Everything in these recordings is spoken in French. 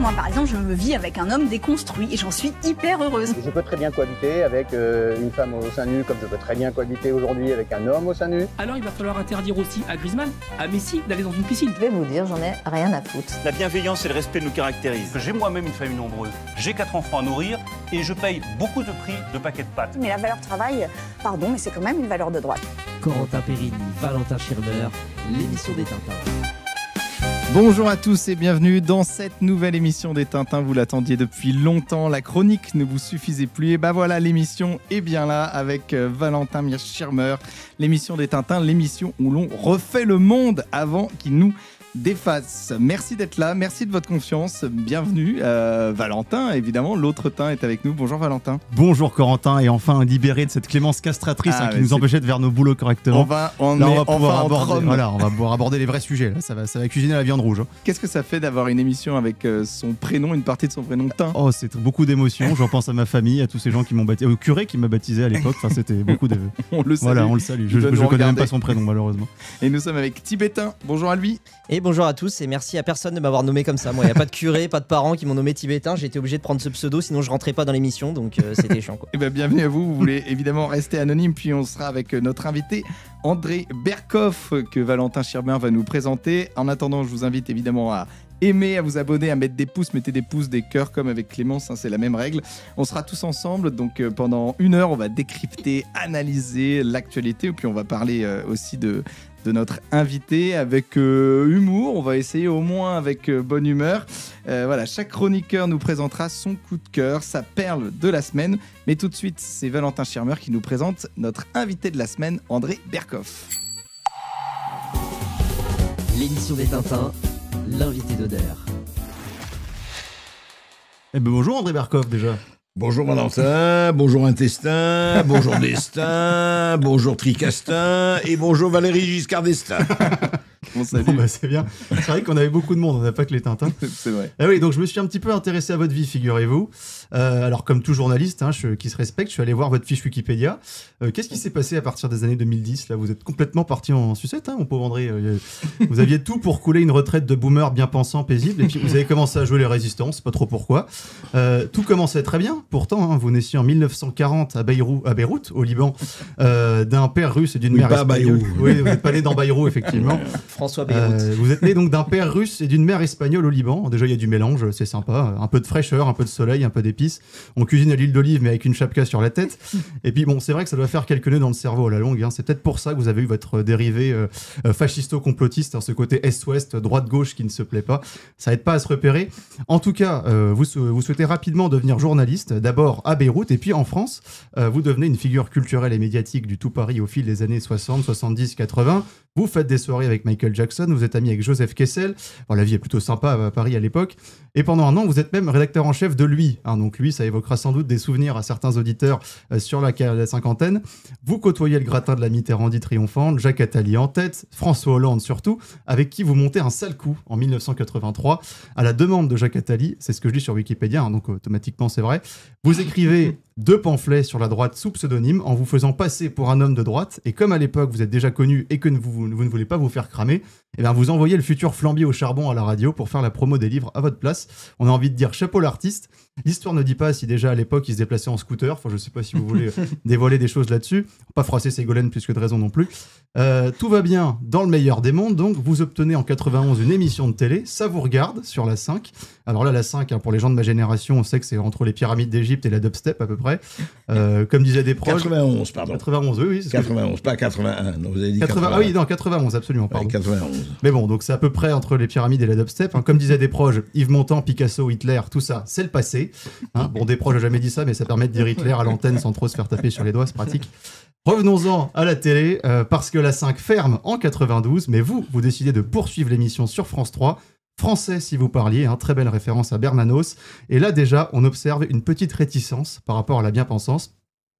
Moi, par exemple, je me vis avec un homme déconstruit et j'en suis hyper heureuse. Je peux très bien cohabiter avec une femme au sein nu, comme je peux très bien cohabiter aujourd'hui avec un homme au sein nu. Alors il va falloir interdire aussi à Griezmann, à Messi, d'aller dans une piscine. Je vais vous dire, j'en ai rien à foutre. La bienveillance et le respect nous caractérisent. J'ai moi-même une famille nombreuse, j'ai 4 enfants à nourrir et je paye beaucoup de prix de paquets de pâtes. Mais la valeur travail, pardon, mais c'est quand même une valeur de droite. Corentin Périni, Valentin Schirmer, l'émission des Tintins. Bonjour à tous et bienvenue dans cette nouvelle émission des Tintins. Vous l'attendiez depuis longtemps, la chronique ne vous suffisait plus. Et ben voilà, l'émission est bien là avec Valentin Schirmer. L'émission des Tintins, l'émission où l'on refait le monde avant qu'il nous défasse. Merci d'être là, merci de votre confiance. Bienvenue Valentin, évidemment, l'autre Tain est avec nous. Bonjour Valentin. Bonjour Corentin, et enfin libéré de cette clémence castratrice qui nous empêchait de faire nos boulots correctement. On va pouvoir aborder les vrais sujets. Là. Ça va cuisiner la viande rouge. Qu'est-ce que ça fait d'avoir une émission avec son prénom, une partie de son prénom Tain? Oh, c'est beaucoup d'émotions. J'en pense à ma famille, à tous ces gens qui m'ont baptisé, au curé qui m'a baptisé à l'époque. Enfin, c'était beaucoup de. On le salue. Voilà, on le salue. Je connais même pas son prénom malheureusement. Et nous sommes avec Tibétain. Bonjour à lui. Et bonjour à tous, et merci à personne de m'avoir nommé comme ça. Moi, il n'y a pas de curé, pas de parents qui m'ont nommé Tibétain. J'ai été obligé de prendre ce pseudo, sinon je rentrais pas dans l'émission, donc c'était chiant, quoi. Et bien, bienvenue à vous. Vous voulez évidemment rester anonyme, puis on sera avec notre invité André Berkoff que Valentin Schirmer va nous présenter. En attendant, je vous invite évidemment à aimer, à vous abonner, à mettre des pouces, mettez des pouces, des cœurs comme avec Clémence, c'est la même règle. On sera tous ensemble, donc pendant 1 heure, on va décrypter, analyser l'actualité, et puis on va parler aussi de notre invité avec humour. On va essayer au moins avec bonne humeur. Voilà, chaque chroniqueur nous présentera son coup de cœur, sa perle de la semaine. Mais tout de suite, c'est Valentin Schirmer qui nous présente notre invité de la semaine, André Berkoff. L'émission des Tintins, l'invité d'honneur. Eh ben bonjour André Berkoff déjà. Bonjour Valentin, bonjour Intestin, bonjour Destin, bonjour Tricastin et bonjour Valérie Giscard d'Estaing. Bon, salut. Bon, c'est bien. C'est vrai qu'on avait beaucoup de monde, on n'a pas que les Tintins. C'est vrai. Ah oui, donc je me suis un petit peu intéressé à votre vie, figurez-vous. Alors comme tout journaliste qui se respecte, je suis allé voir votre fiche Wikipédia. Qu'est-ce qui s'est passé à partir des années 2010 ? Là, vous êtes complètement parti en sucette, mon pauvre André. Vous aviez tout pour couler une retraite de boomer bien pensant, paisible, et puis vous avez commencé à jouer les résistances, pas trop pourquoi. Tout commençait très bien, pourtant, vous naissiez en 1940 à Beyrouth, au Liban, d'un père russe et d'une mère espagnole. Oui, vous n'êtes pas né dans Bayrou, effectivement. François Beyrouth. Vous êtes né donc d'un père russe et d'une mère espagnole au Liban. Déjà, il y a du mélange, c'est sympa. Un peu de fraîcheur, un peu de soleil, un peu d'épices. On cuisine à l'huile d'olive, mais avec une chapka sur la tête. Et puis, bon, c'est vrai que ça doit faire quelques nœuds dans le cerveau à la longue. C'est peut-être pour ça que vous avez eu votre dérivé fascisto-complotiste, ce côté est-ouest, droite-gauche qui ne se plaît pas. Ça aide pas à se repérer. En tout cas, vous souhaitez rapidement devenir journaliste, d'abord à Beyrouth, et puis en France, vous devenez une figure culturelle et médiatique du tout Paris au fil des années 60, 70, 80. Vous faites des soirées avec Michael Jackson, vous êtes ami avec Joseph Kessel. Bon, la vie est plutôt sympa à Paris à l'époque. Et pendant 1 an, vous êtes même rédacteur en chef de Lui. Donc Lui, ça évoquera sans doute des souvenirs à certains auditeurs sur la cinquantaine. Vous côtoyez le gratin de la Mitterrandie triomphante, Jacques Attali en tête, François Hollande surtout, avec qui vous montez un sale coup en 1983. À la demande de Jacques Attali, c'est ce que je lis sur Wikipédia, donc automatiquement c'est vrai. Vous écrivez 2 pamphlets sur la droite sous pseudonyme en vous faisant passer pour un homme de droite, et comme à l'époque vous êtes déjà connu et que vous ne voulez pas vous faire cramer, eh bien vous envoyez le futur flambier au charbon à la radio pour faire la promo des livres à votre place. On a envie de dire chapeau l'artiste. L'histoire ne dit pas si déjà à l'époque il se déplaçait en scooter, enfin je sais pas si vous voulez dévoiler des choses là-dessus, pas froisser Ségolène plus que de raison non plus. Tout va bien dans le meilleur des mondes, donc vous obtenez en 91 une émission de télé, Ça vous regarde, sur la 5. Alors là la 5, pour les gens de ma génération, on sait que c'est entre les pyramides d'Égypte et la dubstep à peu près. Comme disaient des proches... 91, pardon. 91, oui. 91, pas 81. Non, vous avez dit 80. Ah oui, non, 91, absolument, pardon. Ouais, 91. Mais bon, donc c'est à peu près entre les pyramides et la dubstep. Comme disaient des proches, Yves Montand, Picasso, Hitler, tout ça, c'est le passé. Bon, des proches n'ont jamais dit ça, mais ça permet de dire Hitler à l'antenne sans trop se faire taper sur les doigts, c'est pratique. Revenons-en à la télé, parce que la 5 ferme en 92, mais vous décidez de poursuivre l'émission sur France 3. Français si vous parliez, très belle référence à Bernanos. Et là déjà, on observe une petite réticence par rapport à la bien-pensance.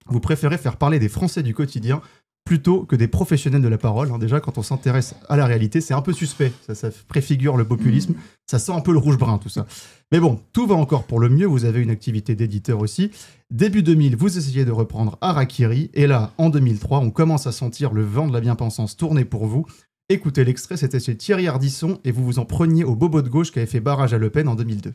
Vous préférez faire parler des Français du quotidien plutôt que des professionnels de la parole. Déjà, quand on s'intéresse à la réalité, c'est un peu suspect. Ça préfigure le populisme. Ça sent un peu le rouge-brun, tout ça. Mais bon, tout va encore pour le mieux. Vous avez une activité d'éditeur aussi. Début 2000, vous essayez de reprendre Harakiri. Et là, en 2003, on commence à sentir le vent de la bien-pensance tourner pour vous. Écoutez l'extrait, c'était chez Thierry Ardisson. Et vous vous en preniez au bobo de gauche qui avait fait barrage à Le Pen en 2002.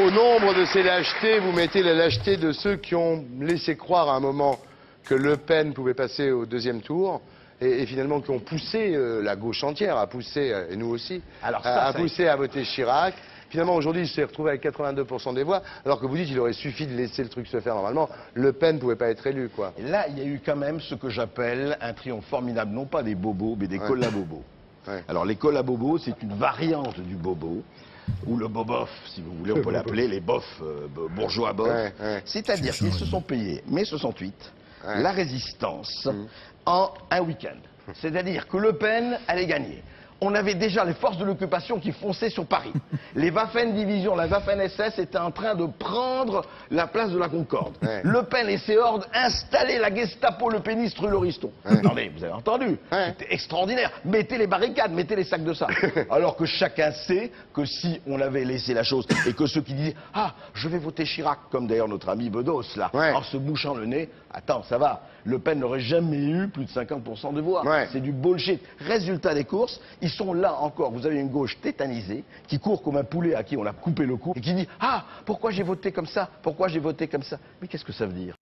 Au nombre de ces lâchetés, vous mettez la lâcheté de ceux qui ont laissé croire à un moment que Le Pen pouvait passer au deuxième tour et finalement qui ont poussé la gauche entière à pousser, et nous aussi, à pousser à voter Chirac. Finalement, aujourd'hui, il s'est retrouvé avec 82% des voix, alors que vous dites qu'il aurait suffi de laisser le truc se faire normalement. Le Pen ne pouvait pas être élu, quoi. Et là, il y a eu quand même ce que j'appelle un triomphe formidable, non pas des bobos, mais des collabobos. Ouais. Alors, les collabobos, c'est une variante du bobo, ou le bobof, si vous voulez, on peut l'appeler les bofs, bourgeois bof. C'est-à-dire qu'ils se sont payés, mai 68, la résistance en un week-end. C'est-à-dire que Le Pen allait gagner. On avait déjà les forces de l'occupation qui fonçaient sur Paris. Les Waffen-Division, la Waffen-SS étaient en train de prendre la place de la Concorde. Le Pen et ses hordes installaient la Gestapo, le péniste, rue Lauriston. Attendez, vous avez entendu, c'était extraordinaire. Mettez les barricades, mettez les sacs de sable. Alors que chacun sait que si on avait laissé la chose, et que ceux qui disaient « Ah, je vais voter Chirac », comme d'ailleurs notre ami Bedos, là, en se bouchant le nez, attends, ça va, Le Pen n'aurait jamais eu plus de 50% de voix. C'est du bullshit. Résultat des courses, ils sont là encore. Vous avez une gauche tétanisée qui court comme un poulet à qui on a coupé le cou et qui dit « Ah, pourquoi j'ai voté comme ça? Pourquoi j'ai voté comme ça ?» Mais qu'est-ce que ça veut dire?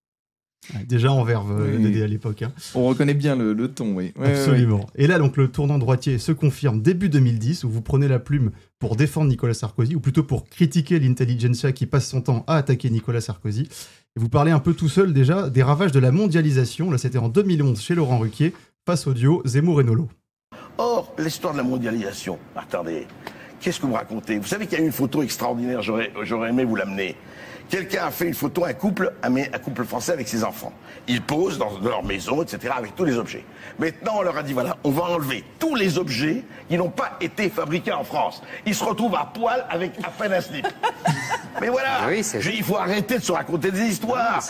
Déjà en verve Dédé à l'époque. Hein. On reconnaît bien le ton, oui. Absolument. Et là, donc, le tournant droitier se confirme début 2010, où vous prenez la plume pour défendre Nicolas Sarkozy, ou plutôt pour critiquer l'intelligentsia qui passe son temps à attaquer Nicolas Sarkozy. Et vous parlez un peu tout seul déjà des ravages de la mondialisation. Là, c'était en 2011 chez Laurent Ruquier, face au duo Zemmour et Nolo. Or, l'histoire de la mondialisation, attendez, qu'est-ce que vous racontez? Vous savez qu'il y a eu une photo extraordinaire, j'aurais aimé vous l'amener. Quelqu'un a fait une photo, un couple français avec ses enfants. Ils posent dans leur maison, etc., avec tous les objets. Maintenant, on leur a dit, voilà, on va enlever tous les objets qui n'ont pas été fabriqués en France. Ils se retrouvent à poil avec à peine un slip. Mais voilà, il faut arrêter de se raconter des histoires.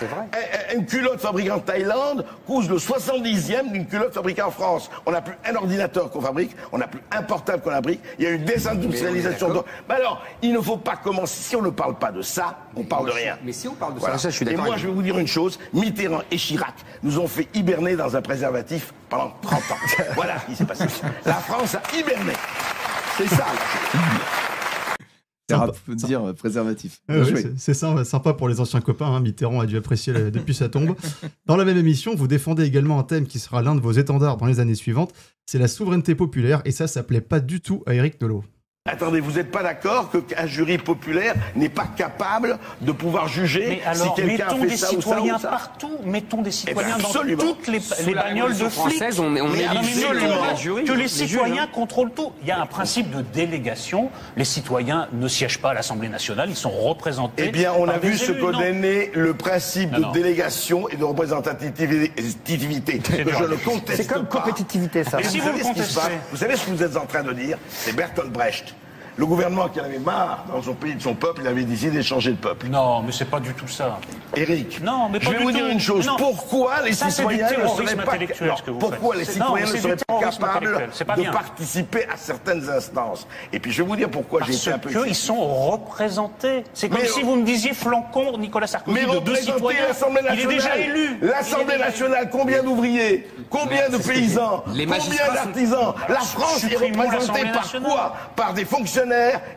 Une culotte fabriquée en Thaïlande coûte le 70e d'une culotte fabriquée en France. On n'a plus un ordinateur qu'on fabrique, on n'a plus un portable qu'on fabrique, il y a une désindustrialisation. Mais alors, il ne faut pas commencer, si on ne parle pas de ça, on parle de rien. Mais si on parle de voilà. ça, je suis d'accord. Et moi, je vais vous dire une chose, Mitterrand et Chirac nous ont fait hiberner dans un préservatif pendant 30 ans. Voilà ce qui s'est passé. La France a hiberné. C'est ça. C'est dire préservatif. C'est sympa pour les anciens copains. Hein. Mitterrand a dû apprécier depuis sa tombe. Dans la même émission, vous défendez également un thème qui sera l'un de vos étendards dans les années suivantes. C'est la souveraineté populaire. Et ça plaît pas du tout à Éric Nolot. Attendez, vous n'êtes pas d'accord qu'un jury populaire n'est pas capable de pouvoir juger si quelqu'un a fait ça ou ça ou ça? Partout, mettons des citoyens dans absolument. toutes les bagnoles de flics. On est Que les citoyens contrôlent tout. Il y a un principe de délégation. Les citoyens ne siègent pas à l'Assemblée nationale, ils sont représentés. Eh bien, on a vu ce élus, qu'en est né le principe de délégation et de représentativité. Je ne conteste pas. C'est comme compétitivité, ça. Et si vous savez ce que vous êtes en train de dire? C'est Bertolt Brecht. Le gouvernement qui en avait marre dans son pays de son peuple, il avait décidé d'échanger le peuple. Non, mais c'est pas du tout ça. Éric, non, mais je vais vous dire une chose. Pourquoi les citoyens ne seraient pas capables de participer à certaines instances? Et puis je vais vous dire pourquoi j'ai été un peu... Parce qu'ils sont représentés. C'est comme si vous me disiez flanquons Nicolas Sarkozy mais de deux citoyens. Il est déjà élu. L'Assemblée nationale, combien d'ouvriers? Combien de paysans? Combien d'artisans? La France est représentée par quoi? Par des fonctionnaires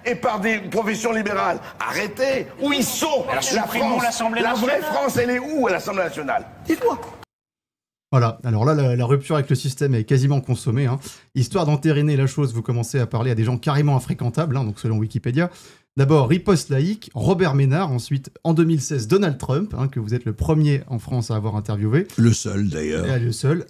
et par des professions libérales. Arrêtez. Où ils sont? La vraie France, elle est où à l'Assemblée nationale? Dites-moi. Voilà, alors là, la rupture avec le système est quasiment consommée. Hein. Histoire d'entériner la chose, vous commencez à parler à des gens carrément infréquentables, hein, donc selon Wikipédia. D'abord, riposte laïque, Robert Ménard. Ensuite, en 2016, Donald Trump, hein, que vous êtes le premier en France à avoir interviewé. Le seul, d'ailleurs. Le seul.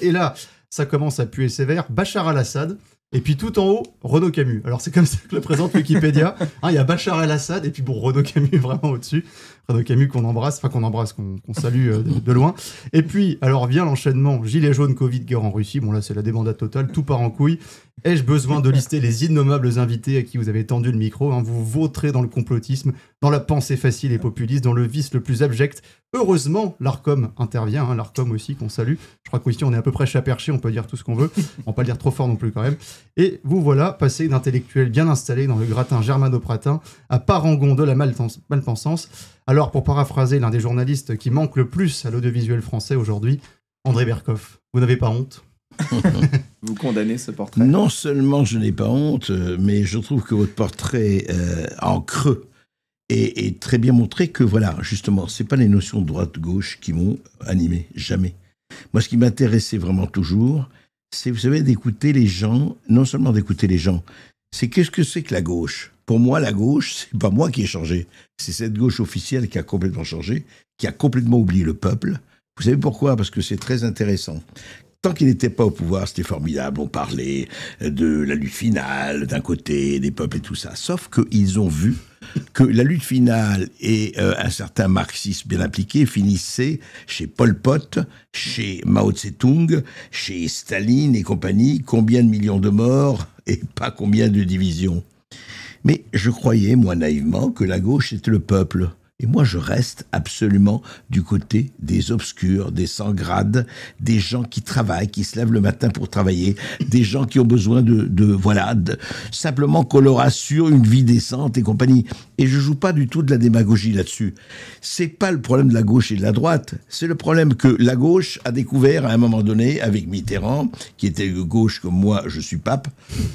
Et là, ça commence à puer sévère. Bachar al-Assad. Et puis tout en haut, Renaud Camus. Alors c'est comme ça que le présente Wikipédia. Il y a Bachar el-Assad et puis bon, Renaud Camus vraiment au-dessus. Renaud Camus qu'on salue de loin. Et puis, alors vient l'enchaînement Gilets jaunes, Covid, guerre en Russie. Bon là, c'est la débandade totale, tout part en couille. Ai-je besoin de lister les innommables invités à qui vous avez tendu le micro, hein? Vous vautrez dans le complotisme, dans la pensée facile et populiste, dans le vice le plus abject. Heureusement, l'ARCOM intervient, hein, l'ARCOM aussi qu'on salue. Je crois qu'ici on est à peu près chat perché, on peut dire tout ce qu'on veut. On va pas le dire trop fort non plus quand même. Et vous voilà, passé d'intellectuel bien installé dans le gratin germano-pratin à parangon de la malpensance. Alors, pour paraphraser l'un des journalistes qui manque le plus à l'audiovisuel français aujourd'hui, André Berkoff, vous n'avez pas honte? Vous condamnez ce portrait? Non seulement je n'ai pas honte, mais je trouve que votre portrait en creux et très bien montré que, voilà, justement, c'est pas les notions de droite-gauche qui m'ont animé, jamais. Moi, ce qui m'intéressait vraiment toujours, c'est, vous savez, d'écouter les gens, non seulement d'écouter les gens, c'est qu'est-ce que c'est que la gauche? Pour moi, la gauche, c'est pas moi qui ai changé, c'est cette gauche officielle qui a complètement changé, qui a complètement oublié le peuple. Vous savez pourquoi? Parce que c'est très intéressant. Tant qu'il n'était pas au pouvoir, c'était formidable. On parlait de la lutte finale, d'un côté, des peuples et tout ça. Sauf qu'ils ont vu que la lutte finale et un certain marxisme bien appliqué finissaient chez Pol Pot, chez Mao Tse-tung, chez Staline et compagnie. Combien de millions de morts et pas combien de divisions. Mais je croyais, moi, naïvement, que la gauche, c'était le peuple. Et moi, je reste absolument du côté des obscurs, des sans grades, des gens qui travaillent, qui se lèvent le matin pour travailler, des gens qui ont besoin simplement qu'on leur assure une vie décente et compagnie. Et je joue pas du tout de la démagogie là-dessus. C'est pas le problème de la gauche et de la droite. C'est le problème que la gauche a découvert à un moment donné avec Mitterrand, qui était de gauche comme moi, je suis pape.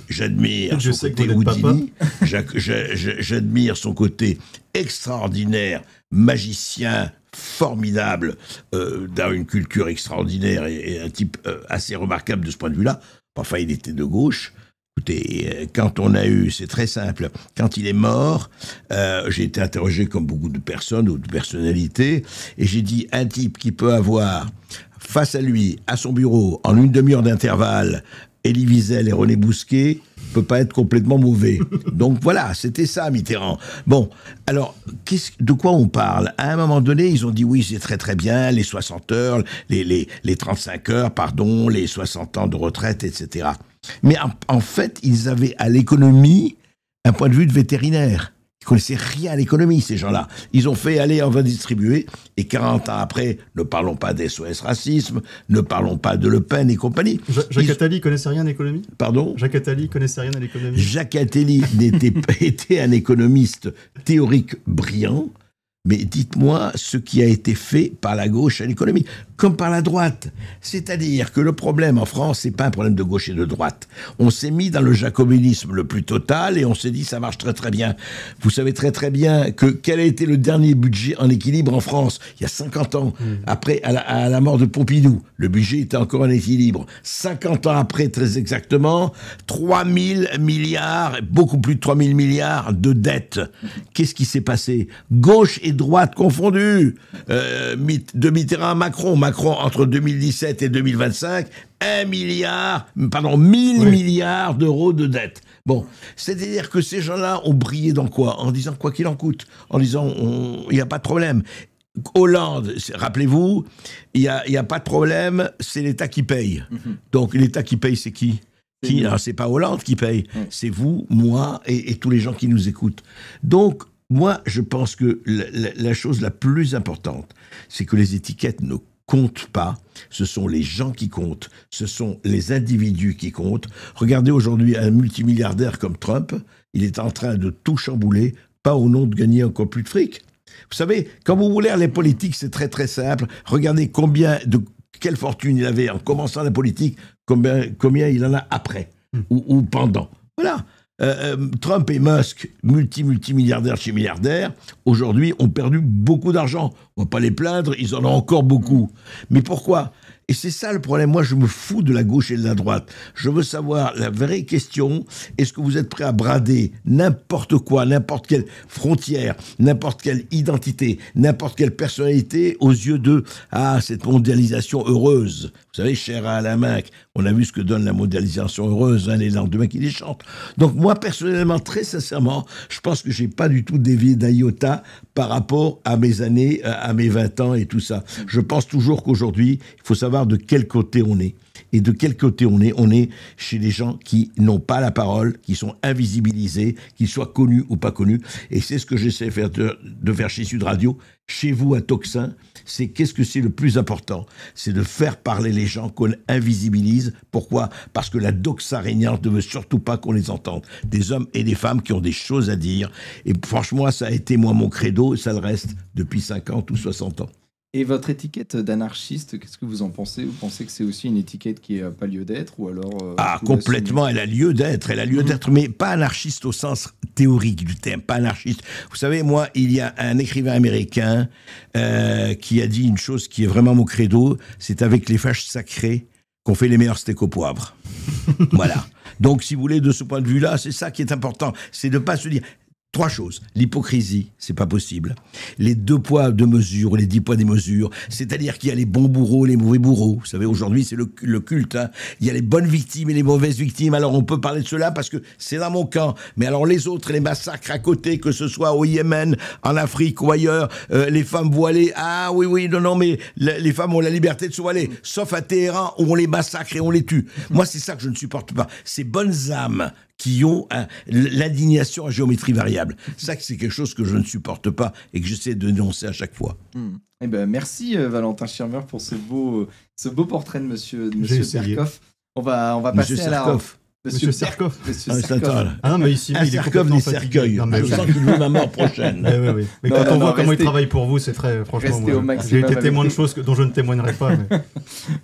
J'admire son côté Houdini. J'admire son côté extraordinaire, magicien, formidable, dans une culture extraordinaire et un type assez remarquable de ce point de vue-là. Enfin, il était de gauche. Écoutez, quand on a eu, c'est très simple, quand il est mort, j'ai été interrogé comme beaucoup de personnes ou de personnalités, et j'ai dit, un type qui peut avoir face à lui, à son bureau, en une demi-heure d'intervalle, Elie Wiesel et René Bousquet, peut pas être complètement mauvais. Donc voilà, c'était ça Mitterrand. Bon, alors, de quoi on parle? À un moment donné, ils ont dit oui, c'est très très bien, les 60 heures, les 35 heures, pardon, les 60 ans de retraite, etc. Mais en fait, ils avaient à l'économie un point de vue de vétérinaire. Ils connaissaient rien à l'économie, ces gens-là. Ils ont fait, allez, on va distribuer. Et 40 ans après, ne parlons pas d'SOS Racisme, ne parlons pas de Le Pen et compagnie. Jacques Attali connaissait rien à l'économie? Pardon? Jacques Attali connaissait rien à l'économie? Jacques Attali était un économiste théorique brillant, mais dites-moi ce qui a été fait par la gauche à l'économie, comme par la droite. C'est-à-dire que le problème en France, c'est pas un problème de gauche et de droite. On s'est mis dans le jacobinisme le plus total et on s'est dit ça marche très très bien. Vous savez très très bien que quel a été le dernier budget en équilibre en France il y a 50 ans, après à la mort de Pompidou. Le budget était encore en équilibre. 50 ans après, très exactement, 3 000 milliards, beaucoup plus de 3 000 milliards de dettes. Qu'est-ce qui s'est passé? Gauche et droite confondues. De Mitterrand à Macron. Macron, entre 2017 et 2025, 1000 milliards d'euros de dette. Bon, c'est-à-dire que ces gens-là ont brillé dans quoi? En disant quoi qu'il en coûte. En disant, il n'y a pas de problème. Hollande, rappelez-vous, il n'y a pas de problème, c'est l'État qui paye. Donc l'État qui paye, c'est qui? Alors, c'est pas Hollande qui paye, c'est vous, moi et tous les gens qui nous écoutent. Donc, moi, je pense que la chose la plus importante, c'est que les étiquettes ne comptent pas. Ce sont les gens qui comptent. Ce sont les individus qui comptent. Regardez aujourd'hui un multimilliardaire comme Trump. Il est en train de tout chambouler, pas au nom de gagner encore plus de fric. Vous savez, quand vous voulez les politiques, c'est très très simple. Regardez quelle fortune il avait en commençant la politique, combien il en a après ou pendant. Voilà. Trump et Musk, multimilliardaires chez milliardaires, aujourd'hui ont perdu beaucoup d'argent. On va pas les plaindre, ils en ont encore beaucoup. Mais pourquoi? Et c'est ça le problème. Moi, je me fous de la gauche et de la droite. Je veux savoir la vraie question. Est-ce que vous êtes prêt à brader n'importe quoi, n'importe quelle frontière, n'importe quelle identité, n'importe quelle personnalité aux yeux de cette mondialisation heureuse? Vous savez, cher à Alain Minc, on a vu ce que donne la mondialisation heureuse, les lendemains qui les chantent. Donc moi, personnellement, très sincèrement, je pense que j'ai pas du tout dévié d'un iota par rapport à mes années, à mes 20 ans et tout ça. Je pense toujours qu'aujourd'hui, il faut savoir de quel côté on est. Et de quel côté on est chez les gens qui n'ont pas la parole, qui sont invisibilisés, qu'ils soient connus ou pas connus. Et c'est ce que j'essaie de faire chez Sud Radio, chez vous à Toxin. C'est qu'est-ce que c'est le plus important? C'est de faire parler les gens qu'on invisibilise. Pourquoi? Parce que la doxa régnante ne veut surtout pas qu'on les entende. Des hommes et des femmes qui ont des choses à dire. Et franchement, ça a été moi mon credo, et ça le reste depuis 50 ou 60 ans. Et votre étiquette d'anarchiste, qu'est-ce que vous en pensez? Vous pensez que c'est aussi une étiquette qui n'a pas lieu d'être ou alors complètement, elle a lieu d'être. Elle a lieu d'être, mais pas anarchiste au sens théorique du terme, pas anarchiste. Vous savez, moi, il y a un écrivain américain qui a dit une chose qui est vraiment mon credo, c'est avec les vaches sacrées qu'on fait les meilleurs steaks au poivre. Voilà. Donc, si vous voulez, de ce point de vue-là, c'est ça qui est important. C'est de ne pas se dire... 3 choses. L'hypocrisie, c'est pas possible. Les 2 poids, 2 mesures, les 10 poids, des mesures. C'est-à-dire qu'il y a les bons bourreaux, les mauvais bourreaux. Vous savez, aujourd'hui, c'est le culte. Hein. Il y a les bonnes victimes et les mauvaises victimes. Alors, on peut parler de cela parce que c'est dans mon camp. Mais alors, les autres, les massacres à côté, que ce soit au Yémen, en Afrique ou ailleurs, les femmes voilées. Ah oui, non, mais les femmes ont la liberté de se voiler. Sauf à Téhéran, où on les massacre et on les tue. Moi, c'est ça que je ne supporte pas. Ces bonnes âmes qui ont l'indignation à géométrie variable. Ça, c'est quelque chose que je ne supporte pas et que j'essaie de dénoncer à chaque fois. Eh ben, merci Valentin Schirmer pour ce beau portrait de Monsieur Berkoff. On va passer à la... Monsieur Serkoff. Ah non, mais ici, il est complètement fatigué. Je sens qu'il veut ma mort prochaine. Oui. Mais quand on voit comment il travaille pour vous, c'est très... Franchement, j'ai été témoin de choses dont je ne témoignerai pas. Mais...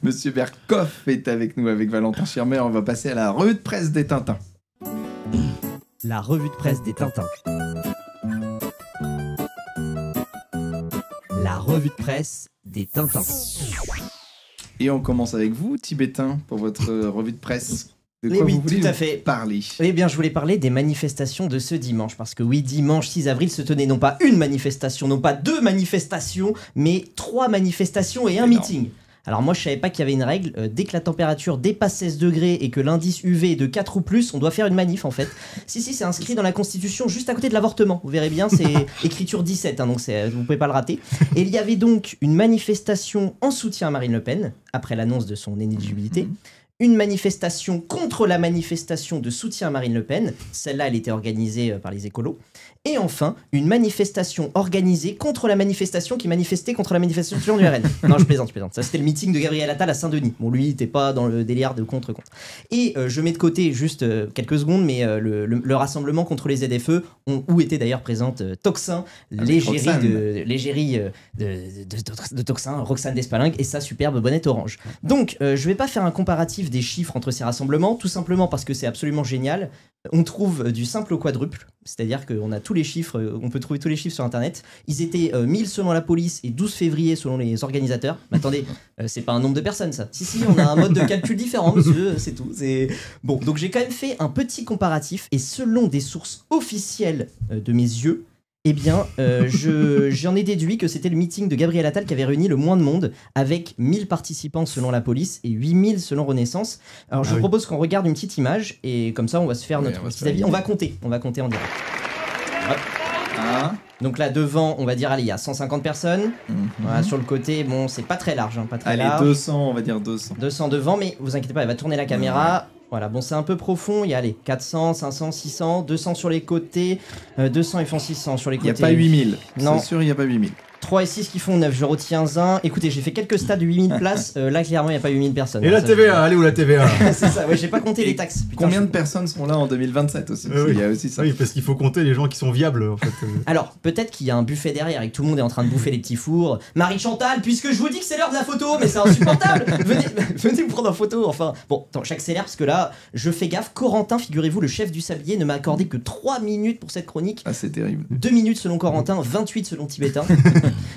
Monsieur Berkoff est avec nous, avec Valentin Schirmer. On va passer à la revue de presse des Tintins. La revue de presse des Tintins. La revue de presse des Tintins. Et on commence avec vous, Tibétain, pour votre revue de presse. De quoi oui, vous voulez tout à fait parler? Eh bien, je voulais parler des manifestations de ce dimanche. Parce que oui, dimanche 6 avril se tenait non pas une manifestation, non pas 2 manifestations, mais 3 manifestations et un meeting. Alors moi je savais pas qu'il y avait une règle, dès que la température dépasse 16 degrés et que l'indice UV est de 4 ou plus, on doit faire une manif en fait. Si c'est inscrit dans la Constitution juste à côté de l'avortement, vous verrez bien, c'est écriture 17, hein, donc vous pouvez pas le rater. Et il y avait donc une manifestation en soutien à Marine Le Pen, après l'annonce de son inéligibilité. Une manifestation contre la manifestation de soutien à Marine Le Pen, celle-là elle était organisée par les écolos. Et enfin, une manifestation organisée contre la manifestation qui manifestait contre la manifestation du RN. Non, je plaisante. Ça, c'était le meeting de Gabriel Attal à Saint-Denis. Bon, lui, il n'était pas dans le délire de contre. Et je mets de côté juste quelques secondes, mais le rassemblement contre les ZFE, où était d'ailleurs présente Toxin, l'égérie de Toxin, Roxane Despalingues, et sa superbe bonnette orange. Donc, je vais pas faire un comparatif des chiffres entre ces rassemblements, tout simplement parce que c'est absolument génial. On trouve du simple au quadruple, c'est-à-dire qu'on a tous les chiffres, on peut trouver tous les chiffres sur internet. Ils étaient 1000 selon la police et 12 février selon les organisateurs. Mais attendez, c'est pas un nombre de personnes ça. Si, on a un mode de calcul différent, monsieur, c'est tout. Bon, donc j'ai quand même fait un petit comparatif et selon des sources officielles de mes yeux, eh bien, j'en ai déduit que c'était le meeting de Gabriel Attal qui avait réuni le moins de monde, avec 1000 participants selon la police et 8000 selon Renaissance. Alors, je vous propose qu'on regarde une petite image, et comme ça, on va se faire notre petit avis. On va compter en direct. Donc là, devant, on va dire, allez, il y a 150 personnes. Voilà, sur le côté, bon, c'est pas très large. Pas très large. 200, on va dire 200. 200 devant, mais vous inquiétez pas, elle va tourner la caméra. Voilà, bon, c'est un peu profond. Il y a, allez, 400, 500, 600, 200 sur les côtés. 200, ils font 600 sur les côtés. Il n'y a pas 8000. Non. C'est sûr, il n'y a pas 8000. 3 et 6 qui font 9, je retiens un. Écoutez, j'ai fait quelques stades de 8000 places. Là, clairement, il n'y a pas 8000 personnes. Et la TVA, allez où la TVA? C'est ça, ouais, j'ai pas compté les taxes. Putain, combien de personnes seront là en 2027 aussi? Il y a aussi ça. Oui, parce qu'il faut compter les gens qui sont viables, en fait. Alors, peut-être qu'il y a un buffet derrière et que tout le monde est en train de bouffer les petits fours. Marie Chantal, puisque je vous dis que c'est l'heure de la photo, mais c'est insupportable. Venez vous prendre en photo, enfin. Bon, attends, j'accélère parce que là, je fais gaffe. Corentin, figurez-vous, le chef du sablier, ne m'a accordé que 3 minutes pour cette chronique. Ah, c'est terrible. 2 minutes selon Corentin, 28 selon Tibétain.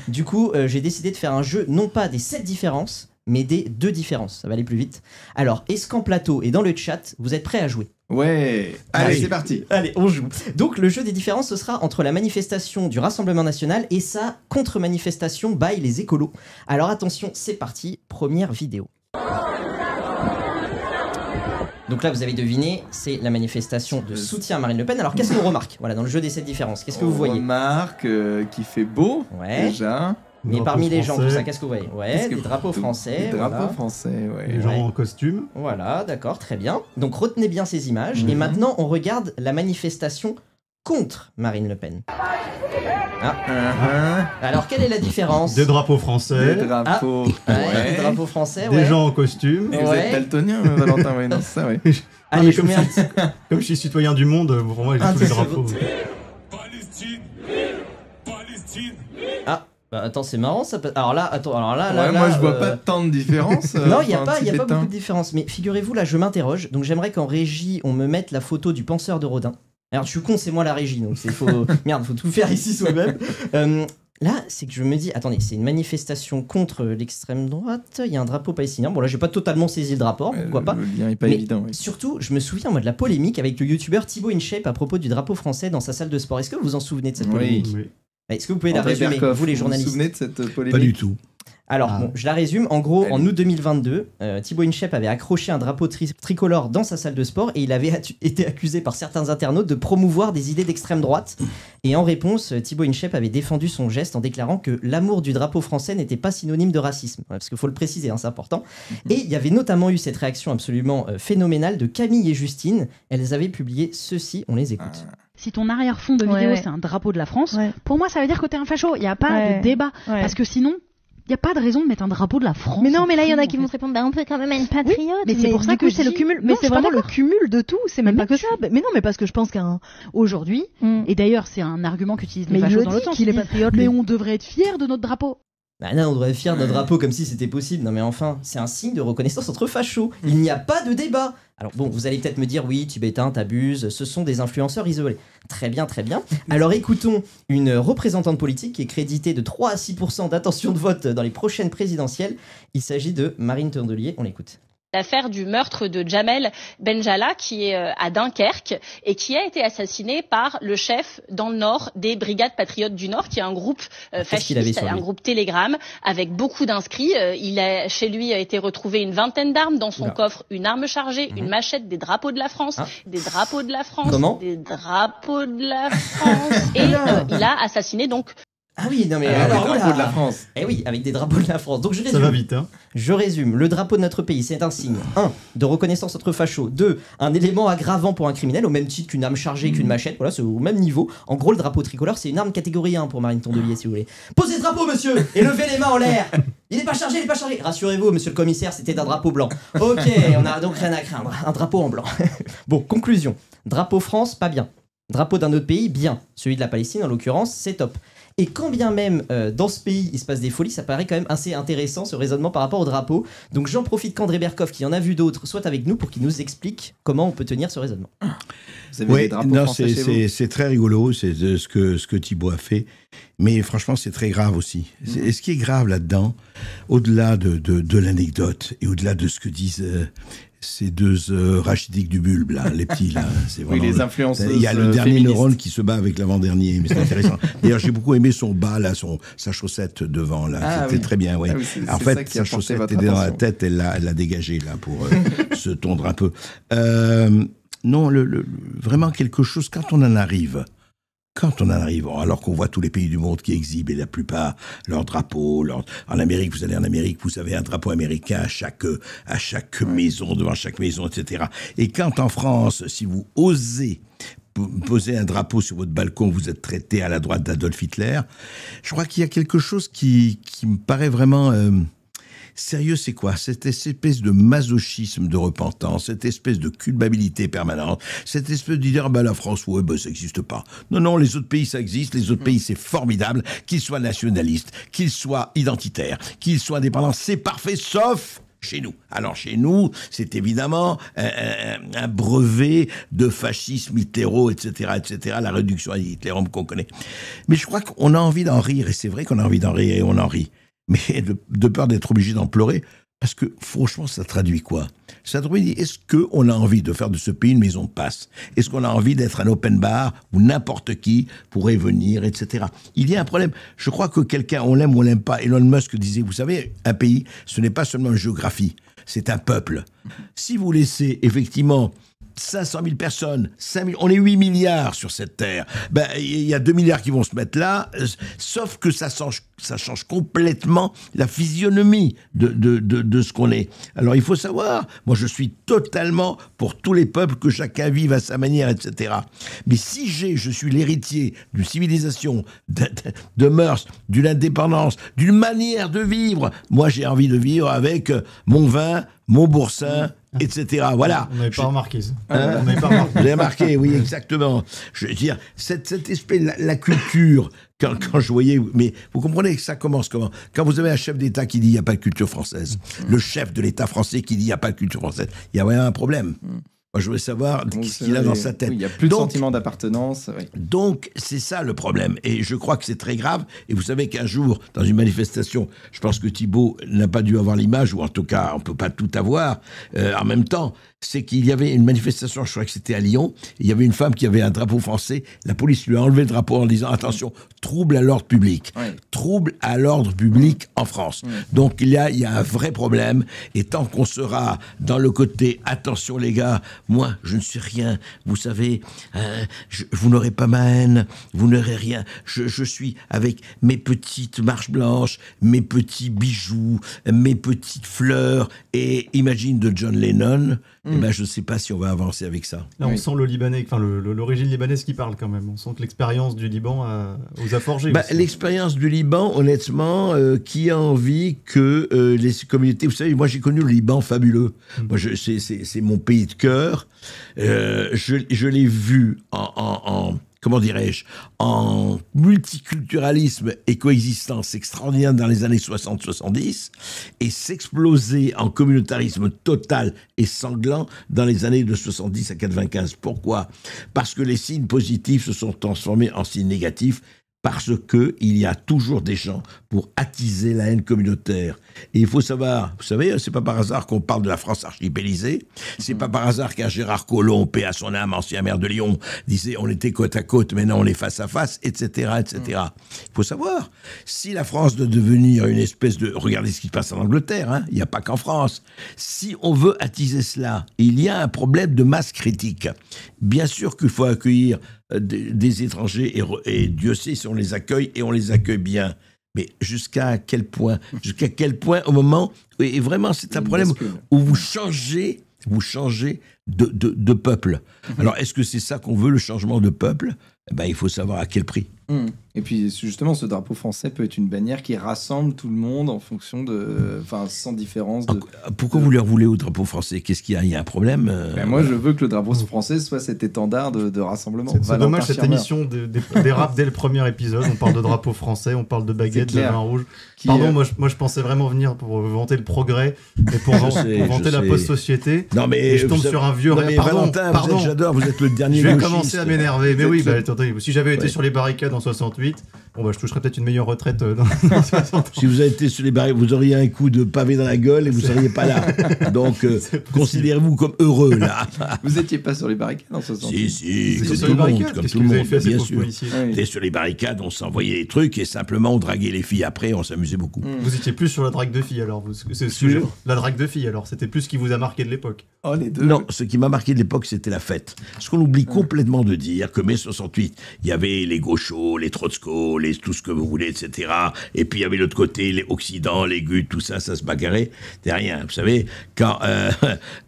Du coup, j'ai décidé de faire un jeu, non pas des 7 différences, mais des 2 différences. Ça va aller plus vite. Alors, est-ce qu'en plateau et dans le chat, vous êtes prêts à jouer? Ouais, allez, c'est parti. Allez, on joue. Donc, le jeu des différences, ce sera entre la manifestation du Rassemblement National et sa contre-manifestation by les écolos. Alors, attention, c'est parti. Première vidéo. Donc là, vous avez deviné, c'est la manifestation de soutien à Marine Le Pen. Alors, qu'est-ce qu'on remarque? Voilà, dans le jeu des 7 différences, qu'est-ce que vous voyez? On remarque qu'il fait beau, déjà. Mais parmi les gens, tout ça, qu'est-ce que vous voyez? Ouais, des drapeaux français. Des drapeaux français, ouais. Les gens en costume. Voilà, d'accord, très bien. Donc, retenez bien ces images. Et maintenant, on regarde la manifestation contre Marine Le Pen. Alors, quelle est la différence? Des drapeaux français. Des drapeaux, des drapeaux français, des gens en costume. Et vous êtes daltonien, Valentin, ouais, non, c'est ça, ouais. Allez, comme je suis citoyen du monde, pour moi, j'ai tous les drapeaux. Bah, attends, c'est marrant ça. Alors là, moi je vois pas tant de différence. Non, il n'y a pas beaucoup de différence. Mais figurez-vous, là, je m'interroge. Donc j'aimerais qu'en régie, on me mette la photo du penseur de Rodin. Alors je suis con, c'est moi la régie, donc merde, faut tout faire ici soi-même. Là, c'est que je me dis, attendez, c'est une manifestation contre l'extrême droite, il y a un drapeau palestinien. Bon, là, j'ai pas totalement saisi le drapeau, pourquoi pas. Le lien est pas évident. Oui. Surtout, je me souviens, moi, de la polémique avec le youtubeur Thibaut InShape à propos du drapeau français dans sa salle de sport. Est-ce que vous vous en souvenez de cette polémique? Oui. Est-ce que vous pouvez la résumer, vous les journalistes? Vous vous souvenez de cette polémique? Pas du tout. Alors, bon, je la résume. En gros, en août 2022, Thibaut InShape avait accroché un drapeau tricolore dans sa salle de sport et il avait été accusé par certains internautes de promouvoir des idées d'extrême droite. Et en réponse, Thibaut InShape avait défendu son geste en déclarant que l'amour du drapeau français n'était pas synonyme de racisme. Ouais, parce qu'il faut le préciser, hein, c'est important. Et il y avait notamment eu cette réaction absolument phénoménale de Camille et Justine. Elles avaient publié ceci, on les écoute. Si ton arrière-fond de vidéo c'est un drapeau de la France, pour moi ça veut dire que t'es un facho. Il n'y a pas de débat. Parce que sinon, il n'y a pas de raison de mettre un drapeau de la France. Mais non, mais là il y en a qui vont te répondre, on peut quand même être patriote. Oui, mais c'est pour ça que c'est le cumul. Mais c'est vraiment le cumul de tout. C'est même pas que ça. Mais non, mais parce que je pense qu'aujourd'hui, et d'ailleurs c'est un argument qu'utilisent les fachos dans le temps, qu'il est patriote. Mais on devrait être fiers de notre drapeau. Bah non, on devrait être fiers de notre drapeau comme si c'était possible. Non mais enfin, c'est un signe de reconnaissance entre fachos. Il n'y a pas de débat. Alors bon, vous allez peut-être me dire, oui, Tibétain, t'abuses, ce sont des influenceurs isolés. Très bien, très bien. Alors écoutons une représentante politique qui est créditée de 3 à 6% d'intention de vote dans les prochaines présidentielles. Il s'agit de Marine Tondelier, on l'écoute. L'affaire du meurtre de Jamel Benjala, qui est à Dunkerque et qui a été assassiné par le chef dans le Nord des Brigades Patriotes du Nord, qui est un groupe fasciste, un groupe Telegram avec beaucoup d'inscrits. Chez lui a été retrouvé une vingtaine d'armes, dans son coffre une arme chargée, une machette, des drapeaux de la France, des drapeaux de la France, des drapeaux de la France. Et il a assassiné donc... Ah oui, non mais des drapeaux de la France. Eh oui, avec des drapeaux de la France. Donc je résume. Ça va vite, hein. Je résume. Le drapeau de notre pays, c'est un signe 1. de reconnaissance entre fachos. 2. Un élément aggravant pour un criminel, au même titre qu'une arme chargée, qu'une machette. Voilà, c'est au même niveau. En gros, le drapeau tricolore, c'est une arme catégorie 1 pour Marine Tondelier, si vous voulez. Posez le drapeau, monsieur, et levez les mains en l'air. Il n'est pas chargé, il n'est pas chargé. Rassurez-vous, monsieur le commissaire, c'était un drapeau blanc. Ok, on a donc rien à craindre. Un drapeau en blanc. Bon, conclusion. Drapeau France, pas bien. Drapeau d'un autre pays, bien. Celui de la Palestine, en l'occurrence, c'est top. Et quand bien même dans ce pays il se passe des folies, ça paraît quand même assez intéressant ce raisonnement par rapport au drapeau. Donc j'en profite qu'André Berkoff, qui en a vu d'autres, soit avec nous pour qu'il nous explique comment on peut tenir ce raisonnement. Oui, non, c'est très rigolo, c'est ce que Thibaut a fait. Mais franchement, c'est très grave aussi. Et ce qui est grave là-dedans, au-delà de l'anecdote et au-delà de ce que disent ces deux rachidiques du bulbe, là, les petits, là. Oui, les influenceuses. Il y a le dernier neurone qui se bat avec l'avant-dernier, mais c'est intéressant. D'ailleurs, j'ai beaucoup aimé son bas, là, sa chaussette devant, là. C'était très bien, oui. Ah oui, en fait, sa chaussette était dans la tête, elle l'a dégagée, là, pour se tondre un peu. Non, vraiment quelque chose, quand on en arrive, alors qu'on voit tous les pays du monde qui exhibent, et la plupart, leur drapeau, en Amérique, vous allez en Amérique, vous avez un drapeau américain à chaque maison, devant chaque maison, etc. Et quand en France, si vous osez poser un drapeau sur votre balcon, vous êtes traité à la droite d'Adolf Hitler, je crois qu'il y a quelque chose qui me paraît vraiment... Sérieux, c'est quoi? Cette espèce de masochisme de repentance, cette espèce de culpabilité permanente, cette espèce d'idée, la France, ouais, ça n'existe pas. Non, les autres pays, ça existe, les autres pays, c'est formidable, qu'ils soient nationalistes, qu'ils soient identitaires, qu'ils soient indépendants, c'est parfait, sauf... chez nous. Alors chez nous, c'est évidemment un brevet de fascisme, hitléro, etc., la réduction à l'hitlérum qu'on connaît. Mais je crois qu'on a envie d'en rire, et c'est vrai qu'on a envie d'en rire, et on en rit. Mais de peur d'être obligé d'en pleurer, parce que franchement, ça traduit quoi? Ça traduit, est-ce qu'on a envie de faire de ce pays une maison de passe? Est-ce qu'on a envie d'être un open bar où n'importe qui pourrait venir, etc. Il y a un problème. Je crois que quelqu'un, on l'aime ou on l'aime pas. Elon Musk disait, vous savez, un pays, ce n'est pas seulement une géographie, c'est un peuple. Si vous laissez effectivement 500 000 personnes, 5 000, on est 8 milliards sur cette terre. Il y a 2 milliards qui vont se mettre là, sauf que ça change complètement la physionomie de ce qu'on est. Alors il faut savoir, moi je suis totalement pour tous les peuples, que chacun vive à sa manière, etc. Mais si je suis l'héritier d'une civilisation, de mœurs, d'une indépendance, d'une manière de vivre, moi j'ai envie de vivre avec mon vin, mon boursin, etc. Voilà. On n'avait pas remarqué ça. Hein? Vous avez remarqué, oui, exactement. Je veux dire, cette espèce, la culture, quand je voyais... Mais vous comprenez que ça commence comment? Quand vous avez un chef d'État qui dit il n'y a pas de culture française, le chef de l'État français qui dit il n'y a pas de culture française, il y a vraiment un problème. Moi, je voulais savoir ce qu'il a dans sa tête. Il n'y a plus de sentiment d'appartenance. Oui. Donc, c'est ça le problème. Et je crois que c'est très grave. Et vous savez qu'un jour, dans une manifestation, je pense que Thibault n'a pas dû avoir l'image, ou en tout cas, on ne peut pas tout avoir en même temps. C'est qu'il y avait une manifestation, je crois que c'était à Lyon, il y avait une femme qui avait un drapeau français, la police lui a enlevé le drapeau en disant « Attention, trouble à l'ordre public oui. ». Trouble à l'ordre public en France. Oui. Donc il y a un vrai problème, et tant qu'on sera dans le côté « Attention les gars, moi je ne suis rien, vous savez, vous n'aurez pas ma haine, vous n'aurez rien, je suis avec mes petites marches blanches, mes petits bijoux, mes petites fleurs », et Imagine de John Lennon, eh ben, je ne sais pas si on va avancer avec ça. Là, on sent le Libanais, enfin l'origine libanaise qui parle quand même. On sent que l'expérience du Liban vous a forgé. L'expérience du Liban, honnêtement, qui a envie que les communautés... Vous savez, moi j'ai connu le Liban fabuleux. Moi, c'est mon pays de cœur. Je l'ai vu comment dirais-je, en multiculturalisme et coexistence extraordinaire dans les années 60-70 et s'exploser en communautarisme total et sanglant dans les années de 70 à 95. Pourquoi? Parce que les signes positifs se sont transformés en signes négatifs, parce qu'il y a toujours des gens pour attiser la haine communautaire. Et il faut savoir, vous savez, c'est pas par hasard qu'on parle de la France archipélisée, c'est pas par hasard qu'un Gérard Collomb, paix à son âme, ancien maire de Lyon, disait on était côte à côte, maintenant on est face à face, etc., etc. Il faut savoir, si la France doit devenir une espèce de... Regardez ce qui se passe en Angleterre, hein, il n'y a pas qu'en France. Si on veut attiser cela, il y a un problème de masse critique. Bien sûr qu'il faut accueillir des étrangers, et Dieu sait si on les accueille, et on les accueille bien. Mais jusqu'à quel point au moment... Et vraiment, c'est un problème où vous changez de peuple. Alors, est-ce que c'est ça qu'on veut, le changement de peuple? Ben, il faut savoir à quel prix. Et puis justement, ce drapeau français peut être une bannière qui rassemble tout le monde en fonction de... Enfin, sans différence de... Pourquoi vous leur voulez au drapeau français? Qu'est-ce qu'il y a? Il y a un problème Moi, je veux que le drapeau français soit cet étendard de rassemblement. C'est dommage, cette émission dérape dès le premier épisode. On parle de drapeau français, on parle de baguette, de vin rouge. Pardon, moi je pensais vraiment venir pour vanter le progrès et pour vanter la post-société. Non, mais et je tombe sur un vieux... Pardon, j'adore, vous êtes le dernier Je vais gauchiste. commencer à m'énerver. Mais oui, attendez, si j'avais été sur les barricades en 68, je toucherais peut-être une meilleure retraite dans 60 ans. Si vous avez été sur les barricades, vous auriez un coup de pavé dans la gueule et vous ne seriez pas là. Donc, considérez-vous comme heureux, là. Vous n'étiez pas sur les barricades en 68? Si, comme tout le monde. Comme tout le monde, bien sûr. T'es sur les barricades, on s'envoyait des trucs et simplement on draguait les filles après, on s'amusait beaucoup. Vous étiez plus sur la drague de filles, alors. C'est sûr. La drague de filles, alors. C'était plus ce qui vous a marqué de l'époque. Oh, les deux. Non, ce qui m'a marqué de l'époque, c'était la fête. Ce qu'on oublie complètement de dire, que mai 68, il y avait les gauchos, les trotskos, tout ce que vous voulez, etc. Et puis il y avait l'autre côté, les Occidents, les Guts, tout ça, ça se bagarrait. C'est rien. Vous savez, quand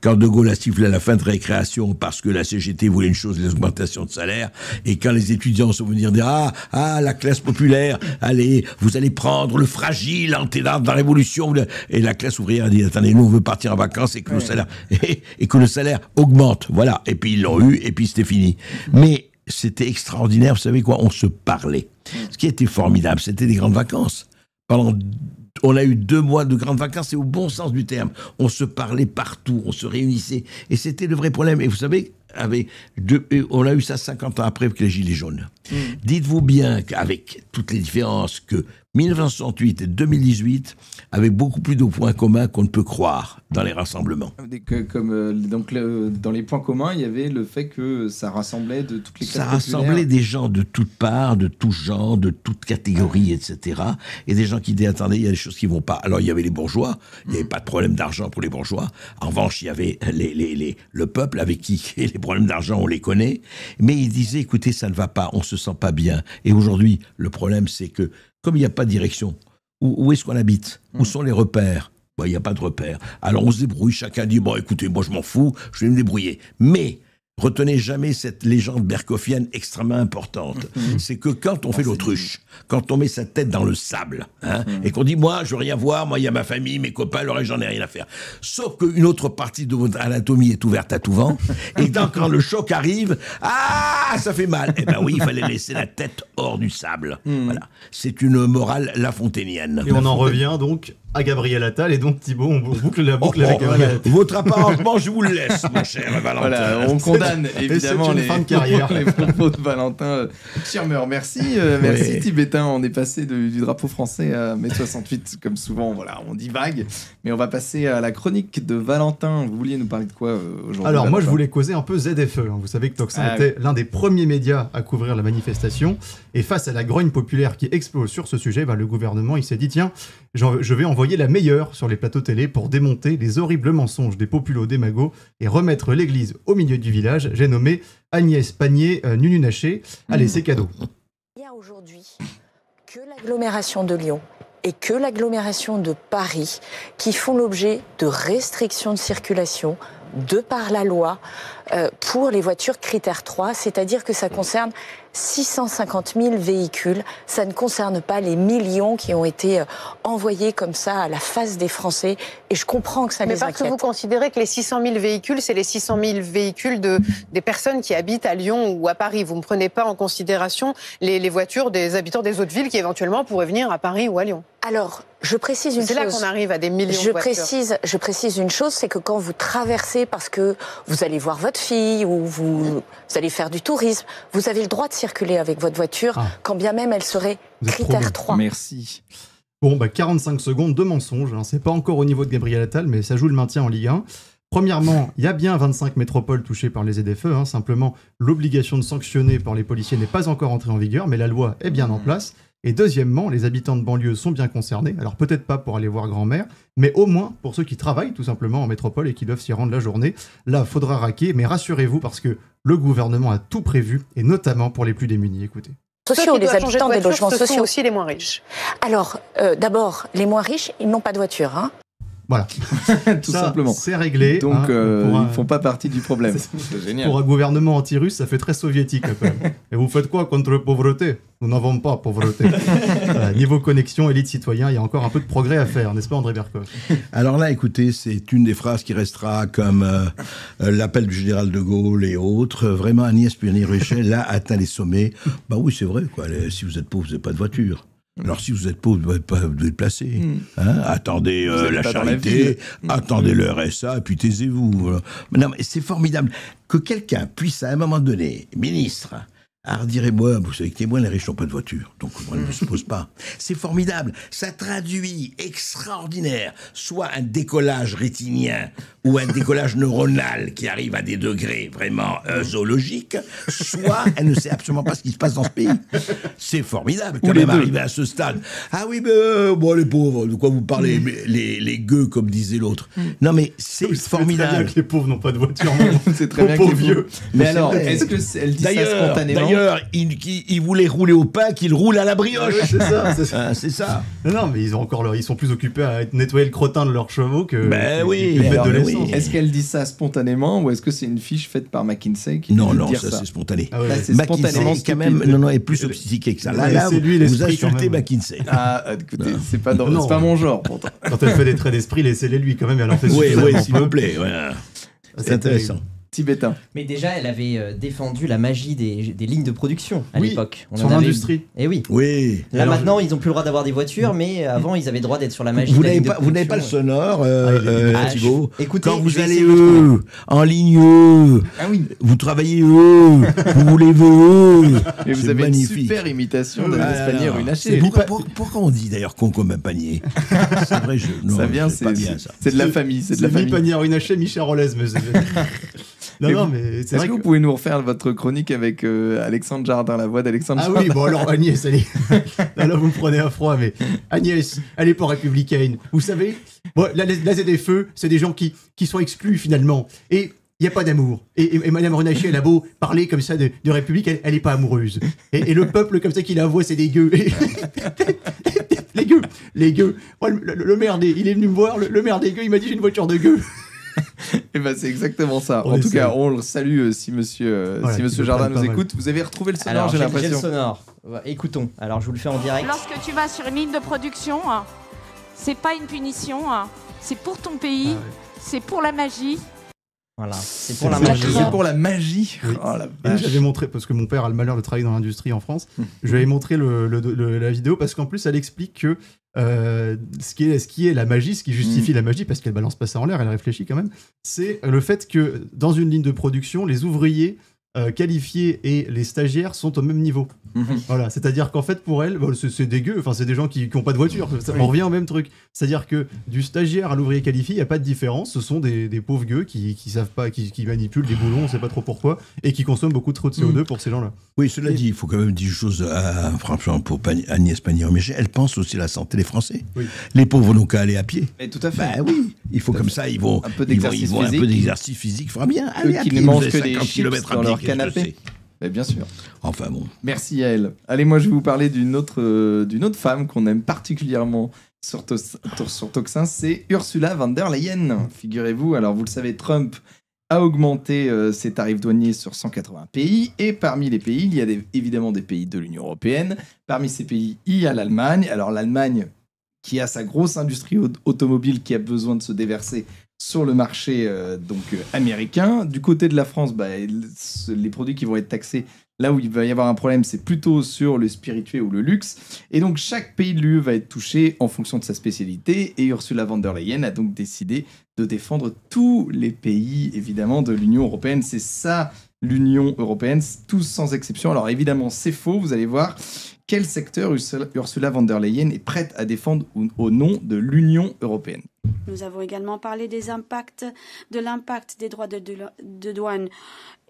De Gaulle a sifflé à la fin de récréation parce que la CGT voulait une chose, les augmentations de salaire, et quand les étudiants sont venus dire la classe populaire, allez, vous allez prendre le fragile anténarde de la révolution, et la classe ouvrière a dit attendez, nous on veut partir en vacances et que le salaire augmente. Voilà. Et puis ils l'ont eu, et puis c'était fini. Mais c'était extraordinaire, vous savez quoi, on se parlait. Ce qui était formidable, c'était des grandes vacances. On a eu 2 mois de grandes vacances, et au bon sens du terme. On se parlait partout, on se réunissait, et c'était le vrai problème. Et vous savez, on a eu ça 50 ans après avec les Gilets jaunes. Dites-vous bien qu'avec toutes les différences, que 1968 et 2018 avaient beaucoup plus de points communs qu'on ne peut croire dans les rassemblements. Dans les points communs, il y avait le fait que ça rassemblait de toutes les classes populaires. Ça rassemblait des gens de toutes parts, de tous genres, de toutes catégories, etc. Et des gens qui disaient, attendez, il y a des choses qui vont pas. Alors, il y avait les bourgeois, il n'y avait pas de problème d'argent pour les bourgeois. En revanche, il y avait le peuple avec qui les problèmes d'argent, on les connaît. Mais ils disaient, écoutez, ça ne va pas, on se sent pas bien. Et aujourd'hui, le problème, c'est que, comme il n'y a pas de direction, où est-ce qu'on habite? Où sont les repères? Il n'y a pas de repères. Alors on se débrouille, chacun dit, bon écoutez, moi je m'en fous, je vais me débrouiller. Mais retenez jamais cette légende berkoffienne extrêmement importante. C'est que quand on fait l'autruche, quand on met sa tête dans le sable, et qu'on dit, moi, je veux rien voir, moi, il y a ma famille, mes copains, le reste, j'en ai rien à faire. Sauf qu'une autre partie de votre anatomie est ouverte à tout vent, et quand le choc arrive, ça fait mal. Eh ben oui, il fallait laisser la tête hors du sable. Voilà. C'est une morale lafontainienne. Et on en revient donc à Gabriel Attal, et donc Thibaut, on boucle la boucle avec Gabriel Attal. Votre apparentement, je vous le laisse, mon cher Valentin. Voilà, on condamne évidemment les fins de carrière. les propos de Valentin Schirmer. Merci, merci Tibétain. On est passé du drapeau français à mai 68, comme souvent. Voilà, on divague, mais on va passer à la chronique de Valentin. Vous vouliez nous parler de quoi aujourd'hui? Alors moi, Valentin, je voulais causer un peu ZFE. Vous savez que Tocsin était l'un des premiers médias à couvrir la manifestation, et face à la grogne populaire qui explose sur ce sujet, le gouvernement il s'est dit tiens, je vais envoyer la meilleure sur les plateaux télé pour démonter les horribles mensonges des populo-démagos et remettre l'église au milieu du village. J'ai nommé Agnès Pannier-Nununaché. Allez, c'est cadeau. Il y a aujourd'hui que l'agglomération de Lyon et que l'agglomération de Paris qui font l'objet de restrictions de circulation de par la loi pour les voitures critère 3, c'est-à-dire que ça concerne 650 000 véhicules. Ça ne concerne pas les millions qui ont été envoyés comme ça à la face des Français. Et je comprends que ça les inquiète. Mais parce que vous considérez que les 600 000 véhicules, c'est les 600 000 véhicules des personnes qui habitent à Lyon ou à Paris. Vous ne prenez pas en considération les voitures des habitants des autres villes qui éventuellement pourraient venir à Paris ou à Lyon. Alors, je précise une chose. C'est là qu'on arrive à des millions de voitures. Je précise une chose, c'est que quand vous traversez parce que vous allez voir votre fille ou vous allez faire du tourisme, vous avez le droit de circuler avec votre voiture, quand bien même elle serait critère 3. Merci. Bon, 45 secondes de mensonges. C'est pas encore au niveau de Gabriel Attal, mais ça joue le maintien en Ligue 1. Premièrement, il y a bien 25 métropoles touchées par les ZFE. Simplement, l'obligation de sanctionner par les policiers n'est pas encore entrée en vigueur, mais la loi est bien en place. Et deuxièmement, les habitants de banlieue sont bien concernés. Alors peut-être pas pour aller voir grand-mère, mais au moins pour ceux qui travaillent tout simplement en métropole et qui doivent s'y rendre la journée. Là, faudra raquer, mais rassurez-vous parce que le gouvernement a tout prévu, et notamment pour les plus démunis. Écoutez. Sociaux, les habitants des logements sociaux. Ce sont aussi les moins riches. Alors, d'abord, les moins riches, ils n'ont pas de voiture. Voilà, tout simplement. C'est réglé. Donc, ils ne font pas partie du problème. C'est génial. Pour un gouvernement anti-russe, ça fait très soviétique quand même. Et vous faites quoi contre la pauvreté? Nous n'avons pas pauvreté. Niveau connexion, élite citoyen, il y a encore un peu de progrès à faire, n'est-ce pas André Berkoff? Alors là, écoutez, c'est une des phrases qui restera comme l'appel du général de Gaulle et autres. Vraiment, Agnès Pannier-Runacher, là, atteint les sommets. Oui, c'est vrai, quoi. Si vous êtes pauvre, vous n'avez pas de voiture. Alors si vous êtes pauvre, vous ne pouvez pas vous déplacer. Attendez la charité, attendez le RSA, et puis taisez-vous. Voilà. Non, mais c'est formidable que quelqu'un puisse à un moment donné, ministre, direz-moi, vous savez que témoin, les riches n'ont pas de voiture, donc on ne se pose pas. C'est formidable, ça traduit extraordinaire, soit un décollage rétinien ou un décollage neuronal qui arrive à des degrés vraiment zoologiques, soit elle ne sait absolument pas ce qui se passe dans ce pays. C'est formidable quand même arriver à ce stade. Ah oui, mais bon, les pauvres, de quoi vous parlez, les gueux, comme disait l'autre. Non mais c'est formidable. C'est très bien que les pauvres n'ont pas de voiture. C'est très bien que les vieux. Mais alors, est-ce qu'elle dit ça spontanément? D'ailleurs, il voulait rouler au pain qu'il roule à la brioche. C'est ça. C'est ça. Non, mais ils sont plus occupés à nettoyer le crottin de leurs chevaux que oui. mettre de l'essence. Est-ce qu'elle dit ça spontanément ou est-ce que c'est une fiche faite par McKinsey qui Non, dire ça c'est spontané. Ah ouais. Là, c'est McKinsey quand même est plus sophistiqué que ça. Là, vous insultez McKinsey. Écoutez, c'est pas mon genre pourtant. Quand elle fait des traits d'esprit, laissez-les lui quand même. Elle en fait suffisamment. Oui, s'il vous plaît. C'est intéressant. Tibétain. Mais déjà, elle avait défendu la magie des lignes de production à l'époque. Sur l'industrie. Et oui. Là, alors, maintenant, ils n'ont plus le droit d'avoir des voitures, mais avant, ils avaient le droit d'être sur la magie. Vous n'avez pas le sonore, Thibaut. Écoutez, quand vous allez en ligne, vous travaillez vous voulez Et vous avez magnifique. Une super imitation d'Agnès Pannier-Runacher. Pourquoi on dit d'ailleurs con comme un panier? C'est vrai, ça vient, c'est de la famille. C'est de la famille. Pannier-Runacher, Michel Rolez, mais Non, mais est-ce que vous pouvez nous refaire votre chronique avec Alexandre Jardin, la voix d'Alexandre Jardin? Ah oui, bon alors Agnès, allez. Là, vous me prenez à froid, mais Agnès, elle n'est pas républicaine. Vous savez, la ZFE, c'est des gens qui sont exclus finalement. Et il n'y a pas d'amour. Et Madame Runacher, elle a beau parler comme ça de République, elle n'est pas amoureuse. Et le peuple comme ça qui la voit, c'est des gueux. Les gueux. Le maire il est venu me voir, le maire des gueux, il m'a dit j'ai une voiture de gueux. Et ben c'est exactement ça. On en tout essaie. cas, on le salue si Monsieur Jardin nous écoute. Vous avez retrouvé le sonore, Alors, j'ai j'ai l'impression. le sonore. Écoutons. Alors, je vous le fais en direct. Lorsque tu vas sur une ligne de production, c'est pas une punition, c'est pour ton pays, c'est pour la magie. Voilà, c'est pour la magie. C'est pour la magie. Oui. Oh, la Et vache. j'avais montré, parce que mon père a le malheur de travailler dans l'industrie en France, je lui avais montré la vidéo parce qu'en plus elle explique que ce qui est la magie, ce qui justifie la magie, parce qu'elle balance pas ça en l'air, elle réfléchit quand même, c'est le fait que dans une ligne de production, les ouvriers qualifiés et les stagiaires sont au même niveau. Voilà, c'est-à-dire qu'en fait pour elle, c'est dégueu, enfin c'est des gens qui n'ont pas de voiture, on revient au même truc. C'est-à-dire que du stagiaire à l'ouvrier qualifié, il n'y a pas de différence, ce sont des pauvres gueux qui savent pas, qui manipulent des boulons, on ne sait pas trop pourquoi, et qui consomment beaucoup trop de CO2 pour ces gens-là. Oui, cela dit, il faut quand même dire une chose, franchement, pour Agnès Pannier-Runacher, elle pense aussi à la santé des Français. Oui. Les pauvres n'ont qu'à aller à pied. Et tout à fait. Ben oui, il faut comme ça, ils vont un peu d'exercice un physique. peu d'exercice physique, fera bien. Eux Allez à qui pied, ne vous mangent avez que des 50 chips kilomètres à dans pied, leur qu'est-ce que canapé. c'est Mais bien sûr. Enfin bon. Merci à elle. Allez, moi je vais vous parler d'une autre femme qu'on aime particulièrement sur Toxin, c'est Ursula von der Leyen. Figurez-vous, alors vous le savez, Trump a augmenté ses tarifs douaniers sur 180 pays, et parmi les pays, il y a évidemment des pays de l'Union européenne. Parmi ces pays, il y a l'Allemagne. Alors l'Allemagne, qui a sa grosse industrie automobile qui a besoin de se déverser sur le marché américain. Du côté de la France, les produits qui vont être taxés, là où il va y avoir un problème, c'est plutôt sur le spiritueux ou le luxe. Et donc chaque pays de l'UE va être touché en fonction de sa spécialité. Et Ursula von der Leyen a donc décidé de défendre tous les pays, évidemment, de l'Union européenne. C'est ça, l'Union européenne, tous sans exception. Alors évidemment, c'est faux, vous allez voir. Quel secteur Ursula von der Leyen est prête à défendre au nom de l'Union européenne? Nous avons également parlé de l'impact des droits de douane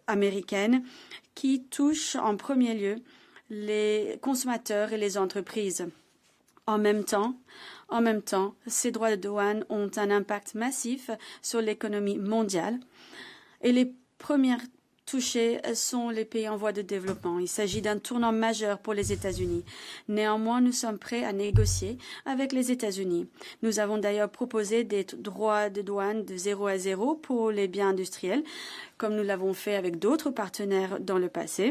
américaines qui touchent en premier lieu les consommateurs et les entreprises. En même temps, ces droits de douane ont un impact massif sur l'économie mondiale et les premières touchés sont les pays en voie de développement. Il s'agit d'un tournant majeur pour les États-Unis. Néanmoins, nous sommes prêts à négocier avec les États-Unis. Nous avons d'ailleurs proposé des droits de douane de 0 à 0 pour les biens industriels, comme nous l'avons fait avec d'autres partenaires dans le passé.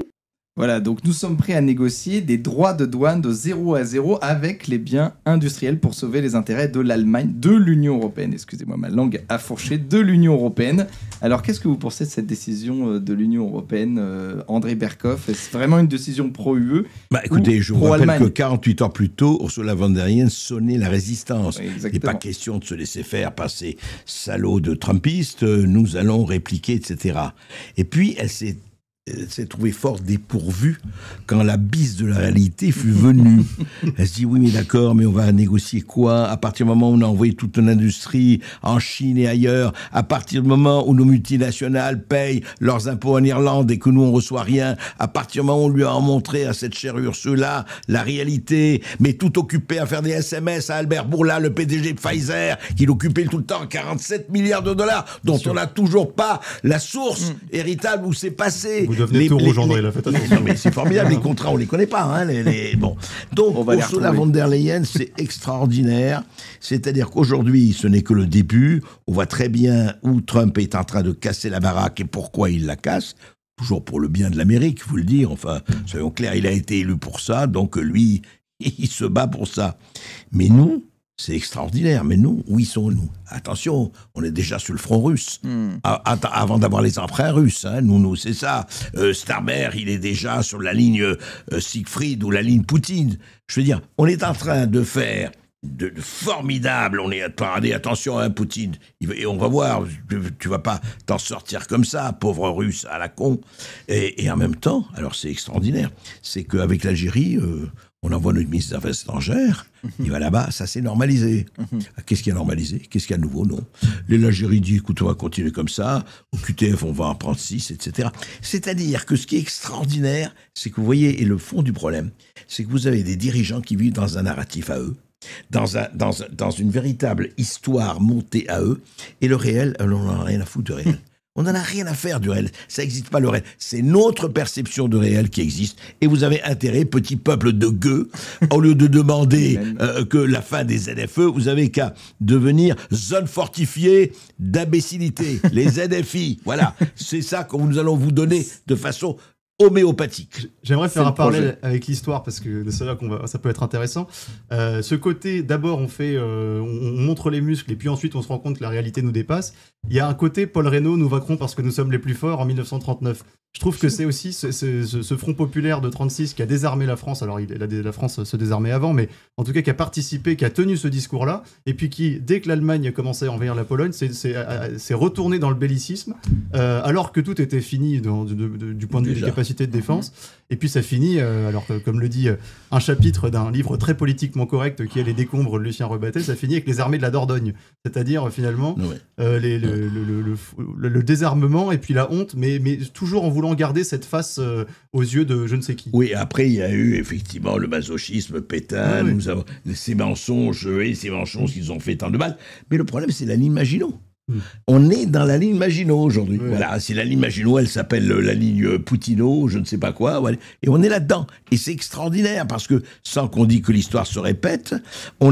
Voilà, donc nous sommes prêts à négocier des droits de douane de 0 à 0 avec les biens industriels pour sauver les intérêts de l'Allemagne, de l'Union européenne. Excusez-moi, ma langue a fourché, de l'Union européenne. Alors, qu'est-ce que vous pensez de cette décision de l'Union européenne, André Berkoff? Est-ce vraiment une décision pro-UE? Écoutez, je vous rappelle que 48 heures plus tôt, Ursula von der Leyen sonnait la résistance. Oui, il n'est pas question de se laisser faire par ces salauds de Trumpistes, nous allons répliquer, etc. Et puis, elle s'est trouvée fort dépourvue quand la bise de la réalité fut venue. Elle se dit, oui, mais d'accord, mais on va négocier quoi? À partir du moment où on a envoyé toute une industrie en Chine et ailleurs, à partir du moment où nos multinationales payent leurs impôts en Irlande et que nous, on reçoit rien, à partir du moment où on lui a montré à cette chère Ursula la réalité, mais tout occupé à faire des SMS à Albert Bourla, le PDG de Pfizer, qui l'occupait tout le temps 47 milliards de dollars, dont on n'a toujours pas la source héritable où c'est passé. Vous devenez tout rouge, André, là, faites attention. Non, mais c'est formidable, les contrats, on les connaît pas. Hein, bon. Donc, Ursula von der Leyen, c'est extraordinaire. C'est-à-dire qu'aujourd'hui, ce n'est que le début. On voit très bien où Trump est en train de casser la baraque et pourquoi il la casse. Toujours pour le bien de l'Amérique, il faut le dire. Enfin, soyons clairs, il a été élu pour ça, donc lui, il se bat pour ça. Mais nous, c'est extraordinaire, mais nous, où y sont-nous? Attention, on est déjà sur le front russe. Avant d'avoir les emprunts russes, hein, nous, c'est ça. Starmer, il est déjà sur la ligne Siegfried ou la ligne Poutine. Je veux dire, on est en train de faire de formidable. On est attention, hein, Poutine. Et on va voir, tu vas pas t'en sortir comme ça, pauvre russe à la con. Et en même temps, alors c'est extraordinaire, c'est qu'avec l'Algérie, on envoie notre ministre des Affaires étrangères, il va là-bas, ça s'est normalisé. Qu'est-ce qui a normalisé? Qu'est-ce qu'il y a de nouveau? Non. L'Algérie dit, écoute, on va continuer comme ça, au QTF, on va en prendre 6, etc. C'est-à-dire que ce qui est extraordinaire, c'est que vous voyez, et le fond du problème, c'est que vous avez des dirigeants qui vivent dans un narratif à eux, dans une véritable histoire montée à eux, et le réel, on n'en a rien à foutre de réel. On n'en a rien à faire du réel. Ça n'existe pas le réel. C'est notre perception de réel qui existe. Et vous avez intérêt, petit peuple de gueux, au lieu de demander que la fin des ZFE, vous avez qu'à devenir zone fortifiée d'imbécilité. Les ZFI. Voilà. C'est ça que nous allons vous donner de façon homéopathique. J'aimerais faire un parallèle avec l'histoire parce que c'est là ça peut être intéressant. Ce côté, d'abord on montre les muscles et puis ensuite on se rend compte que la réalité nous dépasse. Il y a un côté Paul Reynaud, nous vaincrons parce que nous sommes les plus forts en 1939. Je trouve que c'est aussi ce front populaire de 36 qui a désarmé la France. Alors la France se désarmait avant, mais en tout cas qui a participé, qui a tenu ce discours-là, et puis qui, dès que l'Allemagne commençait à envahir la Pologne, s'est retourné dans le bellicisme, alors que tout était fini du point de vue des capacités de défense. Et puis ça finit, alors que, comme le dit un chapitre d'un livre très politiquement correct qui est Les décombres de Lucien Rebattet, ça finit avec les armées de la Dordogne. C'est-à-dire finalement le désarmement et puis la honte, mais toujours en voulant garder cette face aux yeux de je ne sais qui. Oui, après il y a eu effectivement le masochisme, Pétain, nous avons ces mensonges qu'ils ont fait tant de mal. Mais le problème, c'est la ligne Maginot. On est dans la ligne Maginot aujourd'hui. Voilà, c'est la ligne Maginot, elle s'appelle la ligne Poutino, je ne sais pas quoi, voilà. Et on est là-dedans. Et c'est extraordinaire parce que, sans qu'on dise que l'histoire se répète, on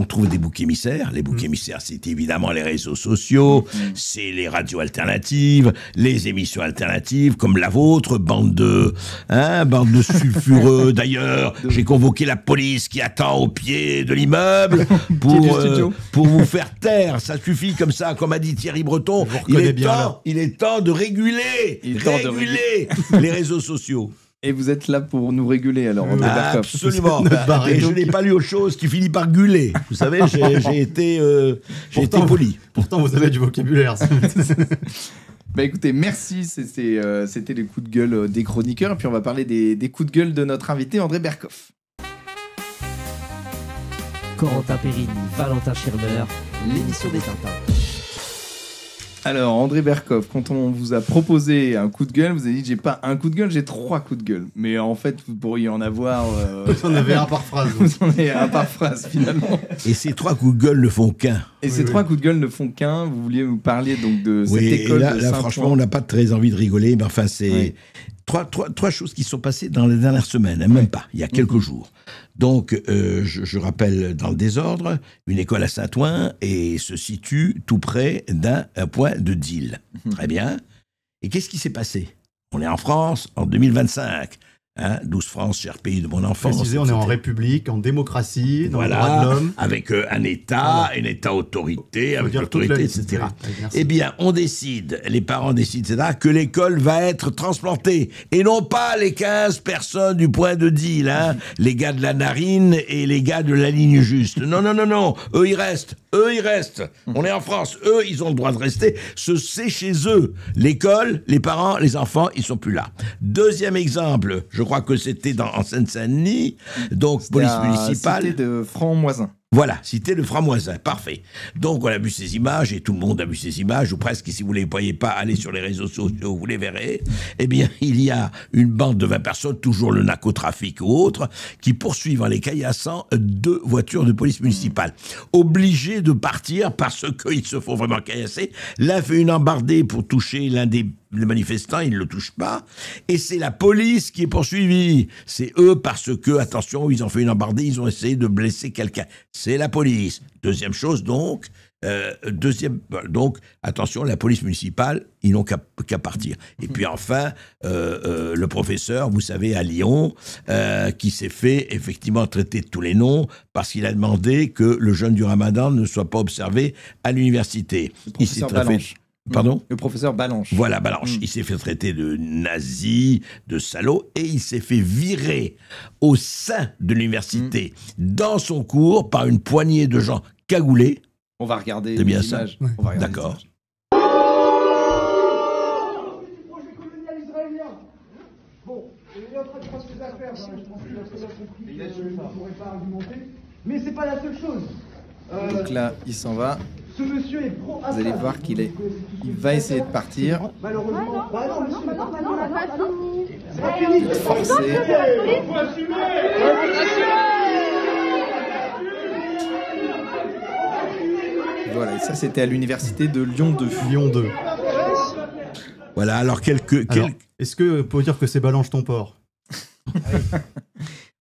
trouve des boucs émissaires. Les boucs émissaires, c'est évidemment les réseaux sociaux, c'est les radios alternatives, les émissions alternatives, comme la vôtre, bande de sulfureux. D'ailleurs, j'ai convoqué la police qui attend au pied de l'immeuble pour vous faire taire. Ça suffit comme ça, comme a dit Thierry Breton, il est temps de réguler les réseaux sociaux. Et vous êtes là pour nous réguler alors, André Berkoff. Absolument. Et je n'ai pas lu autre chose qui finit par guler. Vous savez, j'ai été poli. Pourtant, vous avez du vocabulaire. Bah écoutez, merci, c'était les coups de gueule des chroniqueurs. Et puis on va parler des coups de gueule de notre invité, André Berkoff. Corentin Périni, Valentin Schirmer, l'émission des Tintins. Alors, André Berkoff, quand on vous a proposé un coup de gueule, vous avez dit j'ai pas un coup de gueule, j'ai 3 coups de gueule. Mais en fait, vous pourriez en avoir. Vous en avez un par phrase. Vous en avez un par phrase, finalement. Et ces 3 coups de gueule ne font qu'un. Et ces 3 coups de gueule ne font qu'un. Vous vouliez nous parler donc de cette école là, de Saint-Ouen. Franchement, on n'a pas très envie de rigoler, mais enfin, c'est. Trois choses qui sont passées dans les dernières semaines, même pas, il y a quelques jours. Donc, je rappelle dans le désordre, une école à Saint-Ouen et se situe tout près d'un point de deal. Très bien. Et qu'est-ce qui s'est passé? On est en France en 2025. 12 France, cher pays de mon enfance. Précisez, on est en République, en démocratie, dans le droit de l'homme. Avec un État, une État-autorité, avec l'autorité, etc. Eh bien, on décide, les parents décident, etc., que l'école va être transplantée. Et non pas les 15 personnes du point de deal, les gars de la narine et les gars de la ligne juste. Non. Eux, ils restent. On est en France. Eux, ils ont le droit de rester. C'est chez eux. L'école, les parents, les enfants, ils sont plus là. Deuxième exemple, je crois que c'était en Seine-Saint-Denis, donc police municipale. Cité de Franc-Moisin. Voilà, cité de Franc-Moisin, parfait. Donc on a vu ces images, et tout le monde a vu ces images, ou presque, si vous ne les voyez pas, allez sur les réseaux sociaux, vous les verrez. Eh bien, il y a une bande de 20 personnes, toujours le narcotrafic ou autre, qui poursuivent en les caillassant 2 voitures de police municipale. Obligés de partir parce qu'ils se font vraiment caillasser. L'un fait une embardée pour toucher l'un des manifestants, ils ne le touchent pas. Et c'est la police qui est poursuivie. C'est eux parce que, attention, ils ont fait une embardée, ils ont essayé de blesser quelqu'un. C'est la police. Deuxième chose, donc, attention, la police municipale, ils n'ont qu'à partir. Et puis enfin, le professeur, vous savez, à Lyon, qui s'est fait effectivement traiter de tous les noms parce qu'il a demandé que le jeûne du Ramadan ne soit pas observé à l'université. Il s'est fait... Pardon ? Le professeur Balanche. Voilà, Balanche. Il s'est fait traiter de nazi, de salaud, et il s'est fait virer au sein de l'université, dans son cours, par une poignée de gens cagoulés. On va regarder les images. Ouais. D'accord. Bon, il est en train de prendre ses affaires, je pense qu'il a très bien compris qu'il ne pourrait pas argumenter. Mais c'est pas la seule chose. Donc là, il s'en va. Ce monsieur est Vous allez voir il va essayer de partir. Malheureusement, c'est pas fini. Forcé. Voilà, et ça c'était à l'université de Lyon 2. Lyon 2. Voilà, alors est-ce que peut dire que c'est Balanche ton porc?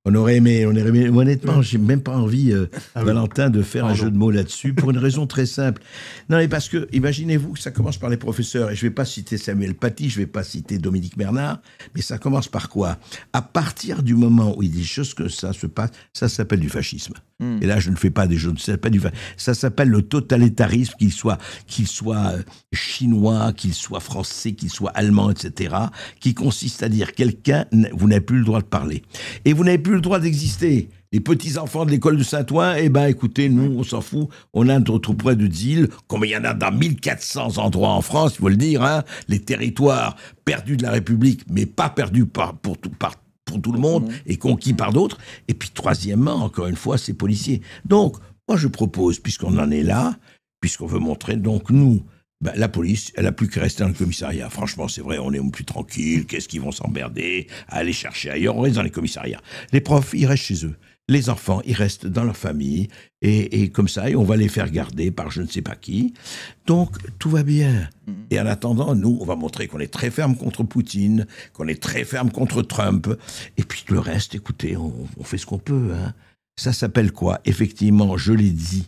On aurait aimé. Honnêtement, j'ai même pas envie, Valentin, de faire un jeu de mots là-dessus, pour une raison très simple. Non, mais parce que, imaginez-vous que ça commence par les professeurs, et je vais pas citer Samuel Paty, je vais pas citer Dominique Bernard, mais ça commence par quoi? À partir du moment où il y a des choses que ça se passe, ça s'appelle du fascisme. Et là, je ne fais pas des jeux de ça, ça s'appelle le totalitarisme, qu'il soit chinois, qu'il soit français, qu'il soit allemand, etc., qui consiste à dire quelqu'un, vous n'avez plus le droit de parler. Et vous n'avez plus le droit d'exister. Les petits-enfants de l'école de Saint-Ouen, eh ben, écoutez, nous, on s'en fout. On a notre point de deal, comme il y en a dans 1400 endroits en France, il faut le dire, hein, les territoires perdus de la République, mais pas perdus pour tout le monde et conquis par d'autres. Et puis, troisièmement, encore une fois, ces policiers. Donc, moi, je propose, puisqu'on en est là, puisqu'on veut montrer, donc, nous, la police, elle n'a plus qu'à rester dans le commissariat. Franchement, c'est vrai, on est plus tranquille. Qu'est-ce qu'ils vont s'emmerder à aller chercher ailleurs? On reste dans les commissariats. Les profs, ils restent chez eux. Les enfants, ils restent dans leur famille. Et comme ça, et on va les faire garder par je ne sais pas qui. Donc, tout va bien. Et en attendant, nous, on va montrer qu'on est très ferme contre Poutine, qu'on est très ferme contre Trump. Et puis le reste, écoutez, on fait ce qu'on peut. Hein. Ça s'appelle quoi? Effectivement, je l'ai dit,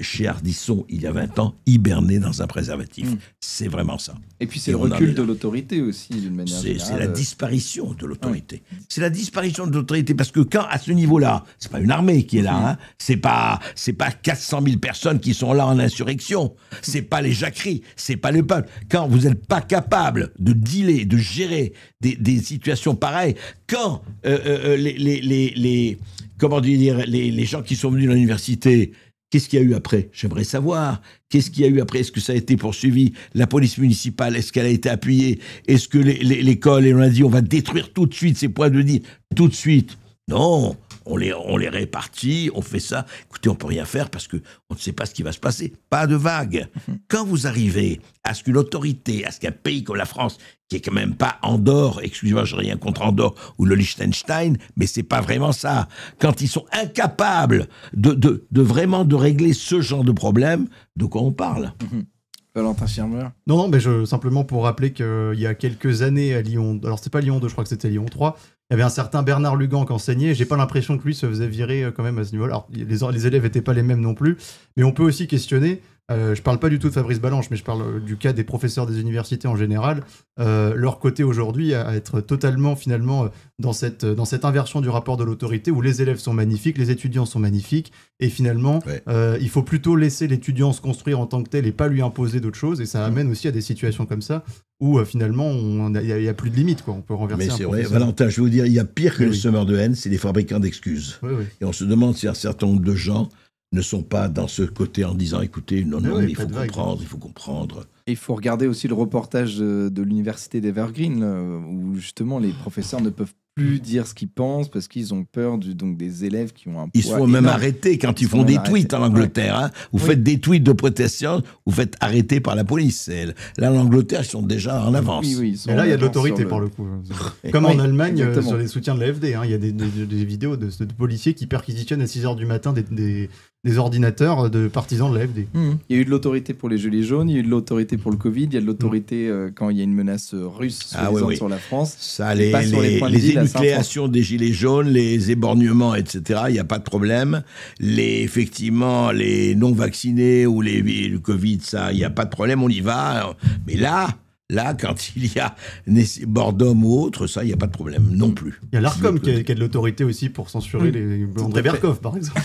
chez Ardisson, il y a 20 ans, hiberné dans un préservatif. C'est vraiment ça. Et puis c'est le recul de l'autorité aussi, d'une manière générale. C'est la disparition de l'autorité. Ouais. C'est la disparition de l'autorité, parce que quand, à ce niveau-là, c'est pas une armée qui est là, hein, c'est pas 400 000 personnes qui sont là en insurrection, c'est pas les jacqueries, c'est pas le peuple. Quand vous n'êtes pas capable de dealer, de gérer des situations pareilles, quand comment dire, les gens qui sont venus à l'université, qu'est-ce qu'il y a eu après? J'aimerais savoir. Qu'est-ce qu'il y a eu après? Est-ce que ça a été poursuivi? La police municipale, est-ce qu'elle a été appuyée? Est-ce que l'école, et on a dit, on va détruire tout de suite ces points de deal? Tout de suite. Non, on les répartit, on fait ça. Écoutez, on peut rien faire parce que on ne sait pas ce qui va se passer. Pas de vague. Quand vous arrivez à ce qu'une autorité, à ce qu'un pays comme la France, qui est quand même pas Andorre, excusez-moi, je n'ai rien contre Andorre ou le Liechtenstein, mais c'est pas vraiment ça. Quand ils sont incapables de vraiment de régler ce genre de problème, de quoi on parle? Valentin Schirmer. Non, mais simplement pour rappeler qu'il y a quelques années à Lyon, alors c'était pas Lyon 2, je crois que c'était Lyon 3, il y avait un certain Bernard Lugan qui enseignait, j'ai pas l'impression que lui se faisait virer quand même à ce niveau-là. Alors les élèves étaient pas les mêmes non plus, mais on peut aussi questionner, je parle pas du tout de Fabrice Balanche, mais je parle du cas des professeurs des universités en général, leur côté aujourd'hui à être totalement finalement dans cette inversion du rapport de l'autorité où les élèves sont magnifiques, les étudiants sont magnifiques, et finalement il faut plutôt laisser l'étudiant se construire en tant que tel et pas lui imposer d'autres choses, et ça amène aussi à des situations comme ça où finalement il y a plus de limite, quoi. On peut renverser. Mais c'est vrai, Valentin, je vais vous dire, il y a pire que les semeurs de haine, c'est les fabricants d'excuses. Et on se demande si un certain nombre de gens ne sont pas dans ce côté en disant, écoutez, non, mais il faut comprendre. Et il faut regarder aussi le reportage de l'université d'Evergreen, où justement les professeurs ne peuvent plus dire ce qu'ils pensent parce qu'ils ont peur donc des élèves qui ont un poids Ils sont même arrêtés quand ils font des tweets en Angleterre. Hein. Vous faites des tweets de protection, vous faites arrêter par la police. Là, l'Angleterre, ils sont déjà en avance. Et là, il y a de l'autorité pour le coup. Comme en Allemagne, sur les soutiens de l'AfD. Hein. Il y a des vidéos de policiers qui perquisitionnent à 6h du matin des ordinateurs de partisans de l'AfD. Il y a eu de l'autorité pour les gilets jaunes, il y a eu de l'autorité pour le Covid, il y a de l'autorité quand il y a une menace russe sur la France. Ça, les énucléations des gilets jaunes, les éborgnements, etc., il n'y a pas de problème. Effectivement, les non-vaccinés ou le Covid, ça, il n'y a pas de problème, on y va. Mais là, quand il y a Bordeaux ou autre, ça, il n'y a pas de problème non plus. Il y a l'Arcom qui a de l'autorité aussi pour censurer les André Berkoff, par exemple.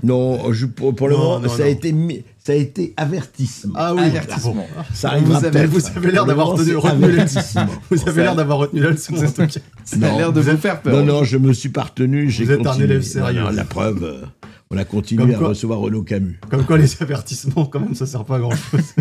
Non, pour le moment, ça a été avertissement. Ah oui, avertissement. Ça arrivera peut-être. Vous avez l'air d'avoir retenu la leçon. Ça a l'air de vous faire peur. Non, je me suis pas retenu. Vous êtes un élève sérieux. La preuve, on a continué à recevoir Renaud Camus. Comme quoi, les avertissements, quand même, ça sert pas à grand-chose.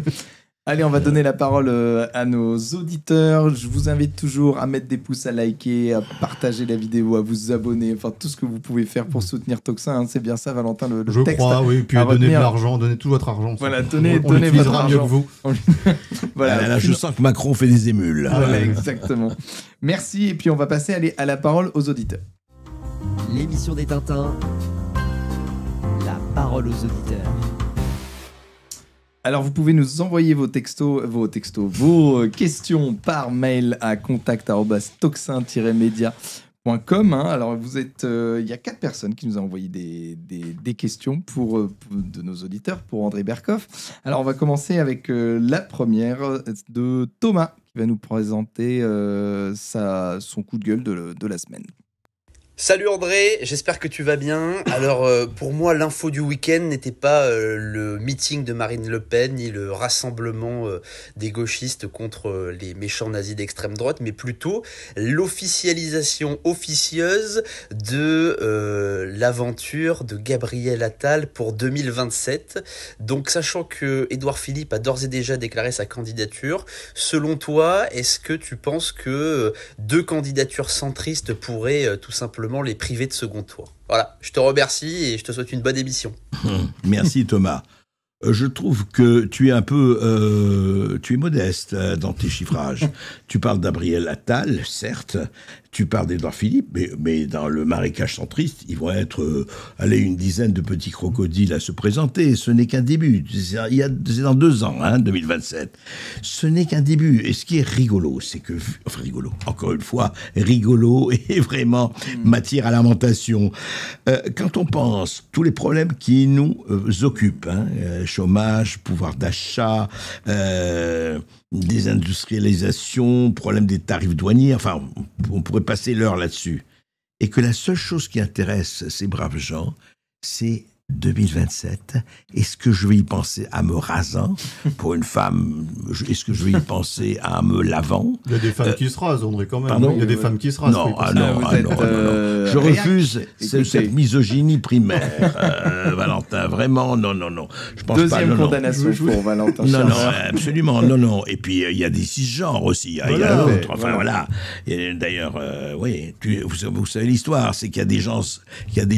Allez, on va donner la parole à nos auditeurs. Je vous invite toujours à mettre des pouces, à liker, à partager la vidéo, à vous abonner, enfin tout ce que vous pouvez faire pour soutenir Toxin. Hein. C'est bien ça, Valentin, le texte. Je crois, oui. Puis donnez de l'argent, donnez tout votre argent. Voilà, donnez votre argent. Mieux que vous. Voilà, là, je sens que Macron fait des émules. Voilà, exactement. Merci, et puis on va passer à la parole aux auditeurs. L'émission des Tintins, la parole aux auditeurs. Alors vous pouvez nous envoyer vos questions par mail à contact@toxin-media.com. Alors vous êtes, il y a 4 personnes qui nous ont envoyé des questions de nos auditeurs pour André Berkoff. Alors on va commencer avec la première de Thomas qui va nous présenter son coup de gueule de la semaine. Salut André, j'espère que tu vas bien. Alors pour moi l'info du week-end n'était pas le meeting de Marine Le Pen ni le rassemblement des gauchistes contre les méchants nazis d'extrême droite, mais plutôt l'officialisation officieuse de l'aventure de Gabriel Attal pour 2027. Donc sachant que Édouard Philippe a d'ores et déjà déclaré sa candidature, selon toi, est-ce que tu penses que 2 candidatures centristes pourraient tout simplement les priver de second tour? Voilà, je te remercie et je te souhaite une bonne émission. Merci Thomas. Je trouve que tu es tu es modeste dans tes chiffrages. Tu parles d'Gabriel Attal, certes. Tu parles d'Édouard Philippe, mais dans le marécage centriste, ils vont être une dizaine de petits crocodiles à se présenter. Ce n'est qu'un début. C'est dans 2 ans, 2027. Ce n'est qu'un début. Et ce qui est rigolo, c'est que... Enfin, rigolo. Encore une fois, rigolo et vraiment matière à lamentation. Quand on pense tous les problèmes qui nous occupent, chômage, pouvoir d'achat, désindustrialisation, problème des tarifs douaniers, enfin, on pourrait passer l'heure là-dessus. Et que la seule chose qui intéresse ces braves gens, c'est 2027. Est-ce que je vais y penser à me rasant pour une femme? Est-ce que je vais y penser à me lavant? Il y a des femmes qui se rasent, André, quand même. Pardon? Il y a des femmes qui se rasent. Non, non. Je refuse cette misogynie primaire, Valentin. Vraiment, non. Je pense Deuxième condamnation pour Valentin. Non, absolument, non. Et puis, il y a des cisgenres aussi. Il y a d'autres. Enfin, voilà. Et d'ailleurs, oui, vous savez l'histoire, c'est qu'il y a des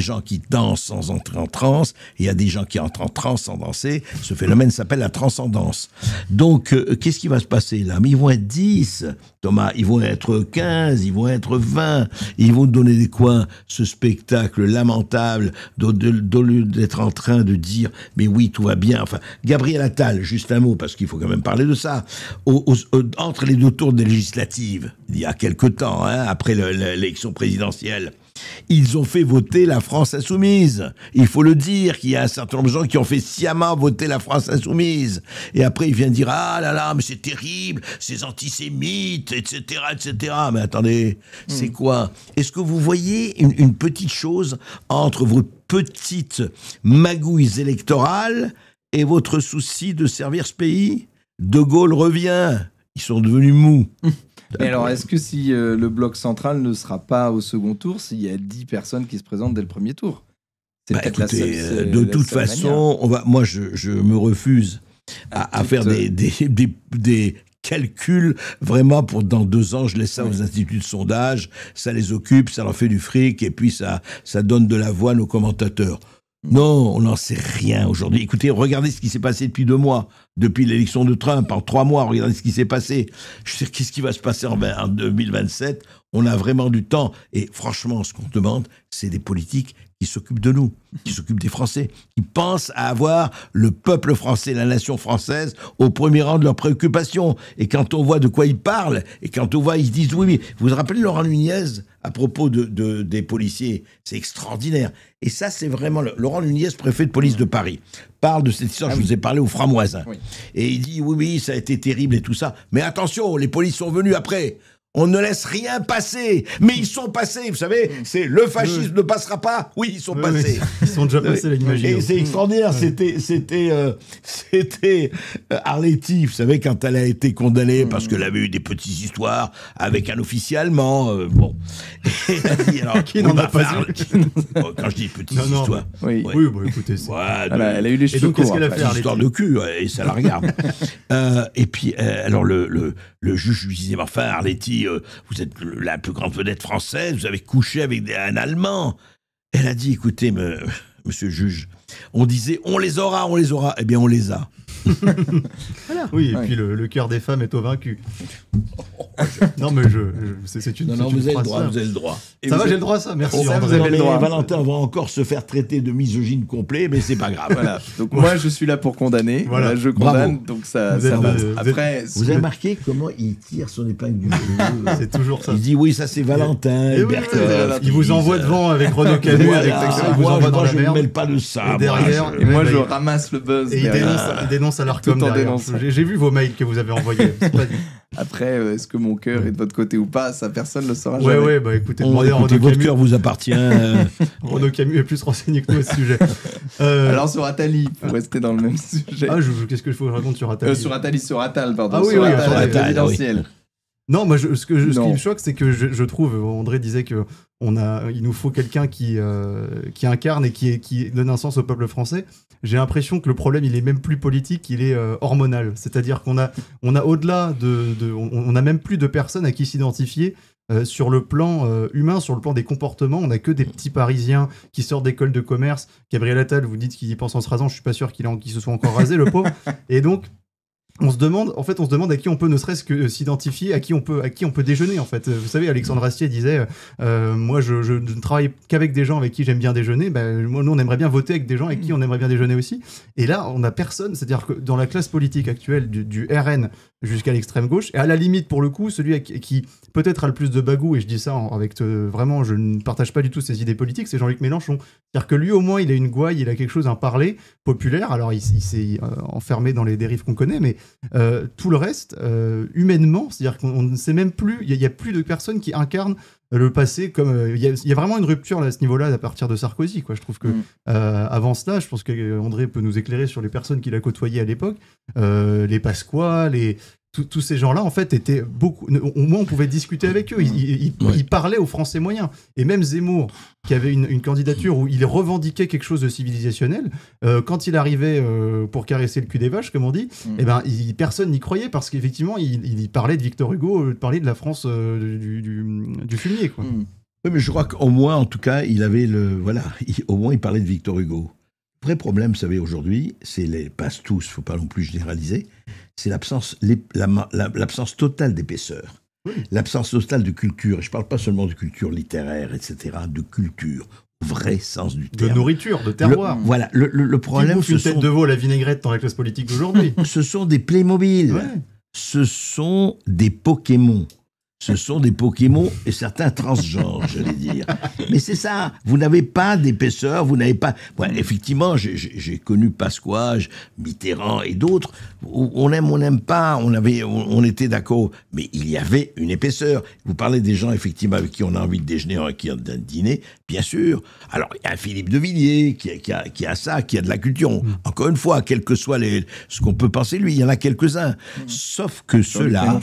gens qui dansent sans entrer en transe. Il y a des gens qui entrent en transe sans danser. Ce phénomène s'appelle la transcendance. Donc, qu'est-ce qui va se passer là? Mais ils vont être 10, Thomas. Ils vont être 15, ils vont être 20. Ils vont donner des quoi? Ce spectacle lamentable d'être en train de dire « Mais oui, tout va bien ». Enfin, Gabriel Attal, juste un mot, parce qu'il faut quand même parler de ça. Entre les 2 tours des législatives, il y a quelque temps, après l'élection présidentielle, ils ont fait voter la France insoumise. Il faut le dire qu'il y a un certain nombre de gens qui ont fait sciemment voter la France insoumise. Et après, il vient dire « Ah là là, mais c'est terrible, ces antisémites, etc. etc. » Mais attendez, c'est quoi? Est-ce que vous voyez une petite chose entre vos petites magouilles électorales et votre souci de servir ce pays? De Gaulle revient. Ils sont devenus mous. Mais alors, est-ce que si le bloc central ne sera pas au second tour, s'il y a 10 personnes qui se présentent dès le premier tour? C'est peut-être écoutez, la seule, de toute façon, moi je me refuse à faire des calculs vraiment pour dans 2 ans. Je laisse ça aux instituts de sondage, ça les occupe, ça leur fait du fric et puis ça donne de la voix à nos commentateurs. Non, on n'en sait rien aujourd'hui. Écoutez, regardez ce qui s'est passé depuis 2 mois, depuis l'élection de Trump, en 3 mois, regardez ce qui s'est passé. Je sais qu'est-ce qui va se passer en 2027. On a vraiment du temps. Et franchement, ce qu'on demande, c'est des politiques qui s'occupent de nous, qui s'occupent des Français, qui pensent à avoir le peuple français, la nation française, au premier rang de leurs préoccupations. Et quand on voit de quoi ils parlent, et quand on voit, ils se disent, oui, mais vous vous rappelez Laurent Nunez, à propos des policiers? C'est extraordinaire. Et ça, c'est vraiment... Laurent Nunez, préfet de police de Paris, parle de cette histoire, je vous ai parlé au Framoisin. Oui. Et il dit, oui, ça a été terrible et tout ça. Mais attention, les polices sont venus après. On ne laisse rien passer, mais ils sont passés, vous savez, c'est le fascisme ne passera pas, oui, ils sont passés. Ils sont déjà passés, l'imagine. Et c'est extraordinaire, c'était Arletty, vous savez, quand elle a été condamnée parce qu'elle avait eu des petites histoires avec un officier allemand, bon. Et elle a dit, alors, qui n'en a pas eu quand je dis petites histoires. Oui, bon, écoutez, elle a eu les cheveux courts. Qu'est-ce qu'elle a fait, histoire de cul, et ça la regarde. Et puis, alors, le juge lui disait, enfin, Arletty, vous êtes la plus grande vedette française, vous avez couché avec un Allemand. Elle a dit, écoutez, monsieur le juge, on disait, on les aura, eh bien on les a. Voilà. Oui, et puis le cœur des femmes est au vaincu. Non, mais c'est une. Non, c'est vous une avez le phrase droit, simple. vous avez le droit. Ça va, j'ai le droit, ça. Merci. Ça, vous Non, avez le mais droit. Valentin va encore se faire traiter de misogyne complet, mais c'est pas grave. Voilà. Donc moi, je suis là pour condamner. Voilà, je condamne. Bravo. Donc ça Vous êtes- va. vous êtes- Après, Vous avez remarqué comment il tire son épingle du jeu. C'est toujours ça. Il dit oui, ça c'est Valentin. Et oui, Berkoff, il vous envoie devant avec Renaud Camus, Voilà, avec Texas, il vous moi, envoie dans la je ne merde. mêle pas de ça. Et derrière, et moi, je ramasse le buzz. Et il dénonce à l'Arcom Tout en derrière. dénonçant. J'ai vu vos mails que vous avez envoyés. C'est pas dit. Après, est-ce que mon cœur est de votre côté ou pas, ça personne ne le saura Ouais, jamais. ouais, bah écoutez, Oh, demandez à écoutez, Renaud votre Camus. cœur vous appartient. Renaud Camus est plus renseigné que nous à ce sujet. Alors sur Attali, pour rester dans le même sujet. Ah, qu'est-ce que je faut que je raconte sur Attali Sur Attal, pardon. Ah oui, sur oui, Attal, sur Attal, présidentiel. Non, moi, ce qui Non. me choque, c'est que je trouve, André disait que il nous faut quelqu'un qui incarne et qui donne un sens au peuple français. J'ai l'impression que le problème, il est même plus politique, il est hormonal. C'est-à-dire qu'on a au-delà on a même plus de personnes à qui s'identifier. Sur le plan humain, sur le plan des comportements, on n'a que des petits Parisiens qui sortent d'école de commerce. Gabriel Attal, vous dites qu'il y pense en se rasant, je suis pas sûr qu'il se soit encore rasé, le pauvre. Et donc, on se demande à qui on peut ne serait-ce que s'identifier, à qui on peut déjeuner en fait. Vous savez, Alexandre Astier disait moi je ne travaille qu'avec des gens avec qui j'aime bien déjeuner. Nous on aimerait bien voter avec des gens avec qui on aimerait bien déjeuner aussi. Et là on n'a personne, c'est-à-dire que dans la classe politique actuelle du RN jusqu'à l'extrême gauche, et à la limite pour le coup celui qui peut-être a le plus de bagou, et je dis ça avec vraiment, je ne partage pas du tout ses idées politiques, c'est Jean-Luc Mélenchon. C'est-à-dire que lui au moins il a une gouaille, il a quelque chose, un parler populaire. Alors il s'est enfermé dans les dérives qu'on connaît, mais tout le reste, humainement, c'est-à-dire qu'on ne sait même plus, il n'y a plus de personnes qui incarnent le passé comme il y a vraiment une rupture là, à ce niveau-là à partir de Sarkozy, quoi. Je trouve que avant cela, je pense que André peut nous éclairer sur les personnes qu'il a côtoyées à l'époque, les Pasqua, tous ces gens-là, en fait, étaient beaucoup. Au moins, on pouvait discuter avec eux. Ils parlaient aux Français moyens. Et même Zemmour, qui avait une candidature où il revendiquait quelque chose de civilisationnel, quand il arrivait pour caresser le cul des vaches, comme on dit, personne n'y croyait parce qu'effectivement, il parlait de Victor Hugo, il parlait de la France du fumier, quoi. Oui, mais je crois qu'au moins, en tout cas, il avait au moins, il parlait de Victor Hugo. Le vrai problème, vous savez, aujourd'hui, c'est les passe tous, faut pas non plus généraliser, c'est l'absence totale d'épaisseur, l'absence totale de culture. Et je parle pas seulement de culture littéraire, etc., de culture, au vrai sens du terme. De nourriture, de terroir. Voilà, le problème, une tête de veau à la vinaigrette dans la classe politique d'aujourd'hui. Ce sont des Playmobil, ce sont des Pokémon. Ce sont des Pokémon et certains transgenres, j'allais dire. Mais c'est ça, vous n'avez pas d'épaisseur, vous n'avez pas... Ouais, effectivement, j'ai connu Pasqua, Mitterrand et d'autres. On aime, on n'aime pas, on était d'accord. Mais il y avait une épaisseur. Vous parlez des gens, effectivement, avec qui on a envie de déjeuner, avec qui on a envie de dîner, bien sûr. Alors, il y a un Philippe de Villiers qui a ça, qui a de la culture. Encore une fois, quel que soit ce qu'on peut penser lui, il y en a quelques-uns. Sauf que ceux-là,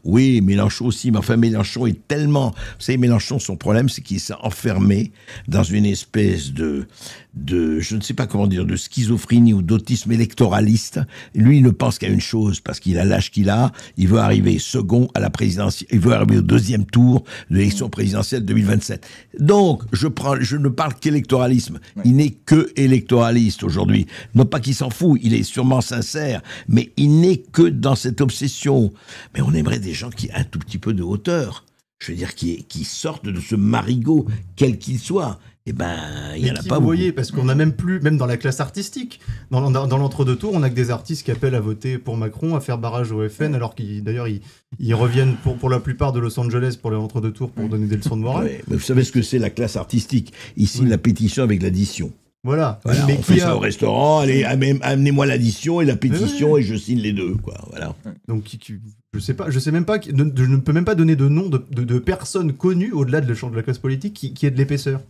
oui, Mélenchon aussi, mais enfin Mélenchon est tellement... Vous savez, Mélenchon, son problème, c'est qu'il s'est enfermé dans une espèce de je ne sais pas comment dire, de schizophrénie ou d'autisme électoraliste. Lui, il ne pense qu'à une chose, parce qu'il a l'âge qu'il a, il veut arriver second à la présidentielle, il veut arriver au deuxième tour de l'élection présidentielle 2027. Donc, je ne parle qu'électoralisme. Il n'est que électoraliste aujourd'hui. Non pas qu'il s'en fout, il est sûrement sincère, mais il n'est que dans cette obsession. Mais on aimerait des gens qui aient un tout petit peu de hauteur. Je veux dire, qui sortent de ce marigot, quel qu'il soit. Eh ben, il n'y en a pas beaucoup. Vous voyez, parce qu'on n'a même plus, même dans la classe artistique, dans l'entre-deux-tours, on a que des artistes qui appellent à voter pour Macron, à faire barrage au FN, alors qu'ils reviennent pour la plupart de Los Angeles pour les entre-deux-tours pour donner des leçons de morale. Ouais, mais vous savez ce que c'est la classe artistique. Ici, la pétition avec l'addition. Voilà. Mais on fait ça au restaurant, allez, amenez-moi l'addition et la pétition et je signe les deux, quoi. Voilà. Donc, je sais même pas, je ne peux même pas donner de nom de personnes connues au-delà de la classe politique qui ait de l'épaisseur.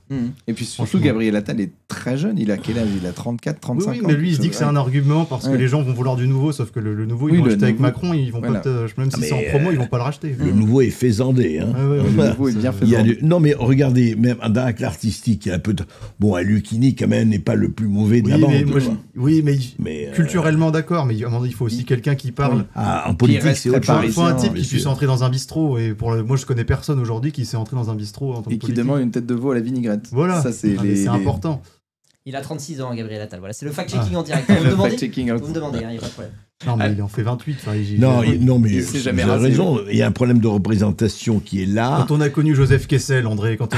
Et puis surtout, Gabriel Attal est très jeune, il a quel âge? Il a 34, 35 ans. Oui, mais lui, il se dit que c'est un argument parce que les gens vont vouloir du nouveau, sauf que le nouveau, ils vont l'acheter avec Macron, ils vont pas, même si c'est en promo, ils vont pas le racheter. Le nouveau est faisandé. Hein. Le nouveau est bien faisandé. Non, mais regardez, même dans la classe artistique, il y a un peu de... Bon, Lucchini, quand même, n'est pas le plus mauvais de la bande. Mais culturellement, d'accord, mais à un moment, il faut aussi quelqu'un qui parle. En politique, c'est autre chose. Il faut un type qui puisse entrer dans un bistrot. Et moi, je connais personne aujourd'hui qui sait entrer dans un bistrot en tant que politique. Qui demande une tête de veau à la vinaigrette. Voilà, ça, c'est important. Il a 36 ans, Gabriel Attal. Voilà, c'est le fact-checking en direct. Vous me demandez, il n'y a pas de problème. Non, mais il en fait 28. Non, mais vous avez raison. Il y a un problème de représentation qui est là. Quand on a connu Joseph Kessel, André, quand on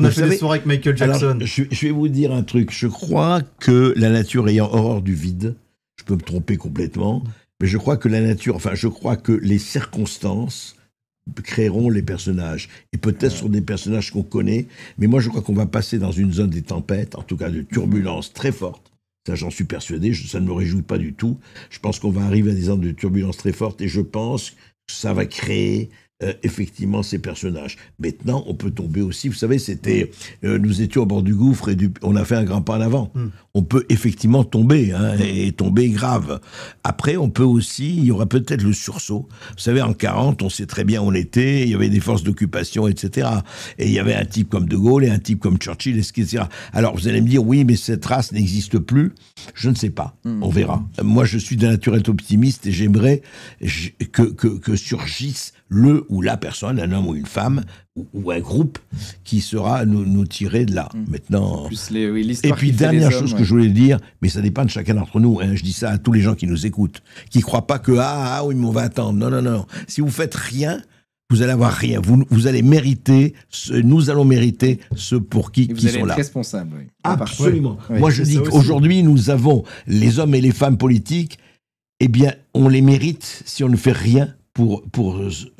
a fait des soirées avec Michael Jackson. Alors, je vais vous dire un truc. Je crois que la nature ayant horreur du vide, je peux me tromper complètement, mais je crois que les circonstances créeront les personnages. Et peut-être sur des personnages qu'on connaît, mais moi je crois qu'on va passer dans une zone des tempêtes, en tout cas de turbulences très fortes. Ça, j'en suis persuadé, ça ne me réjouit pas du tout. Je pense qu'on va arriver à des zones de turbulences très fortes et je pense que ça va créer effectivement ces personnages. Maintenant, on peut tomber aussi, vous savez, nous étions au bord du gouffre et on a fait un grand pas en avant. On peut effectivement tomber, et tomber grave. Après, on peut aussi, il y aura peut-être le sursaut. Vous savez, en 40, on sait très bien où on était, il y avait des forces d'occupation, etc. Et il y avait un type comme De Gaulle et un type comme Churchill, etc. Alors, vous allez me dire, oui, mais cette race n'existe plus. Je ne sais pas, on verra. Moi, je suis de nature optimiste et j'aimerais que surgisse le ou la personne, un homme ou une femme, ou un groupe qui sera nous tirer de là. Maintenant. Et puis, dernière chose que je voulais dire, mais ça dépend de chacun d'entre nous. Je dis ça à tous les gens qui nous écoutent, qui ne croient pas que oui, mais on va attendre. Non. Si vous faites rien, vous allez avoir rien. Vous allez mériter, nous allons mériter ceux pour qui sont là. Vous allez être responsable. Oui. Absolument. Moi, je dis qu'aujourd'hui, nous avons les hommes et les femmes politiques, eh bien, on les mérite si on ne fait rien pour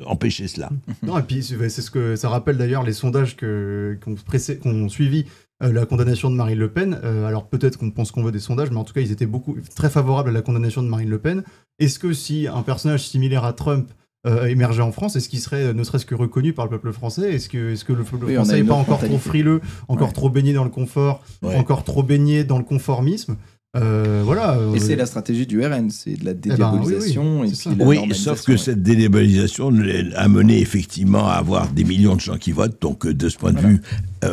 empêcher cela. Non, et puis c'est ce que ça rappelle d'ailleurs les sondages qu'on suivi la condamnation de Marine Le Pen. Alors peut-être qu'on pense qu'on veut des sondages, mais en tout cas ils étaient très favorables à la condamnation de Marine Le Pen. Est-ce que si un personnage similaire à Trump émergeait en France, est-ce qu'il serait ne serait-ce que reconnu par le peuple français? Est-ce que le peuple français n'est pas encore trop frileux, encore trop baigné dans le confort, encore trop baigné dans le conformisme? Et c'est la stratégie du RN, c'est de la dédiabolisation. Oui, sauf que cette dédiabolisation a mené effectivement à avoir des millions de gens qui votent. Donc, de ce point de vue,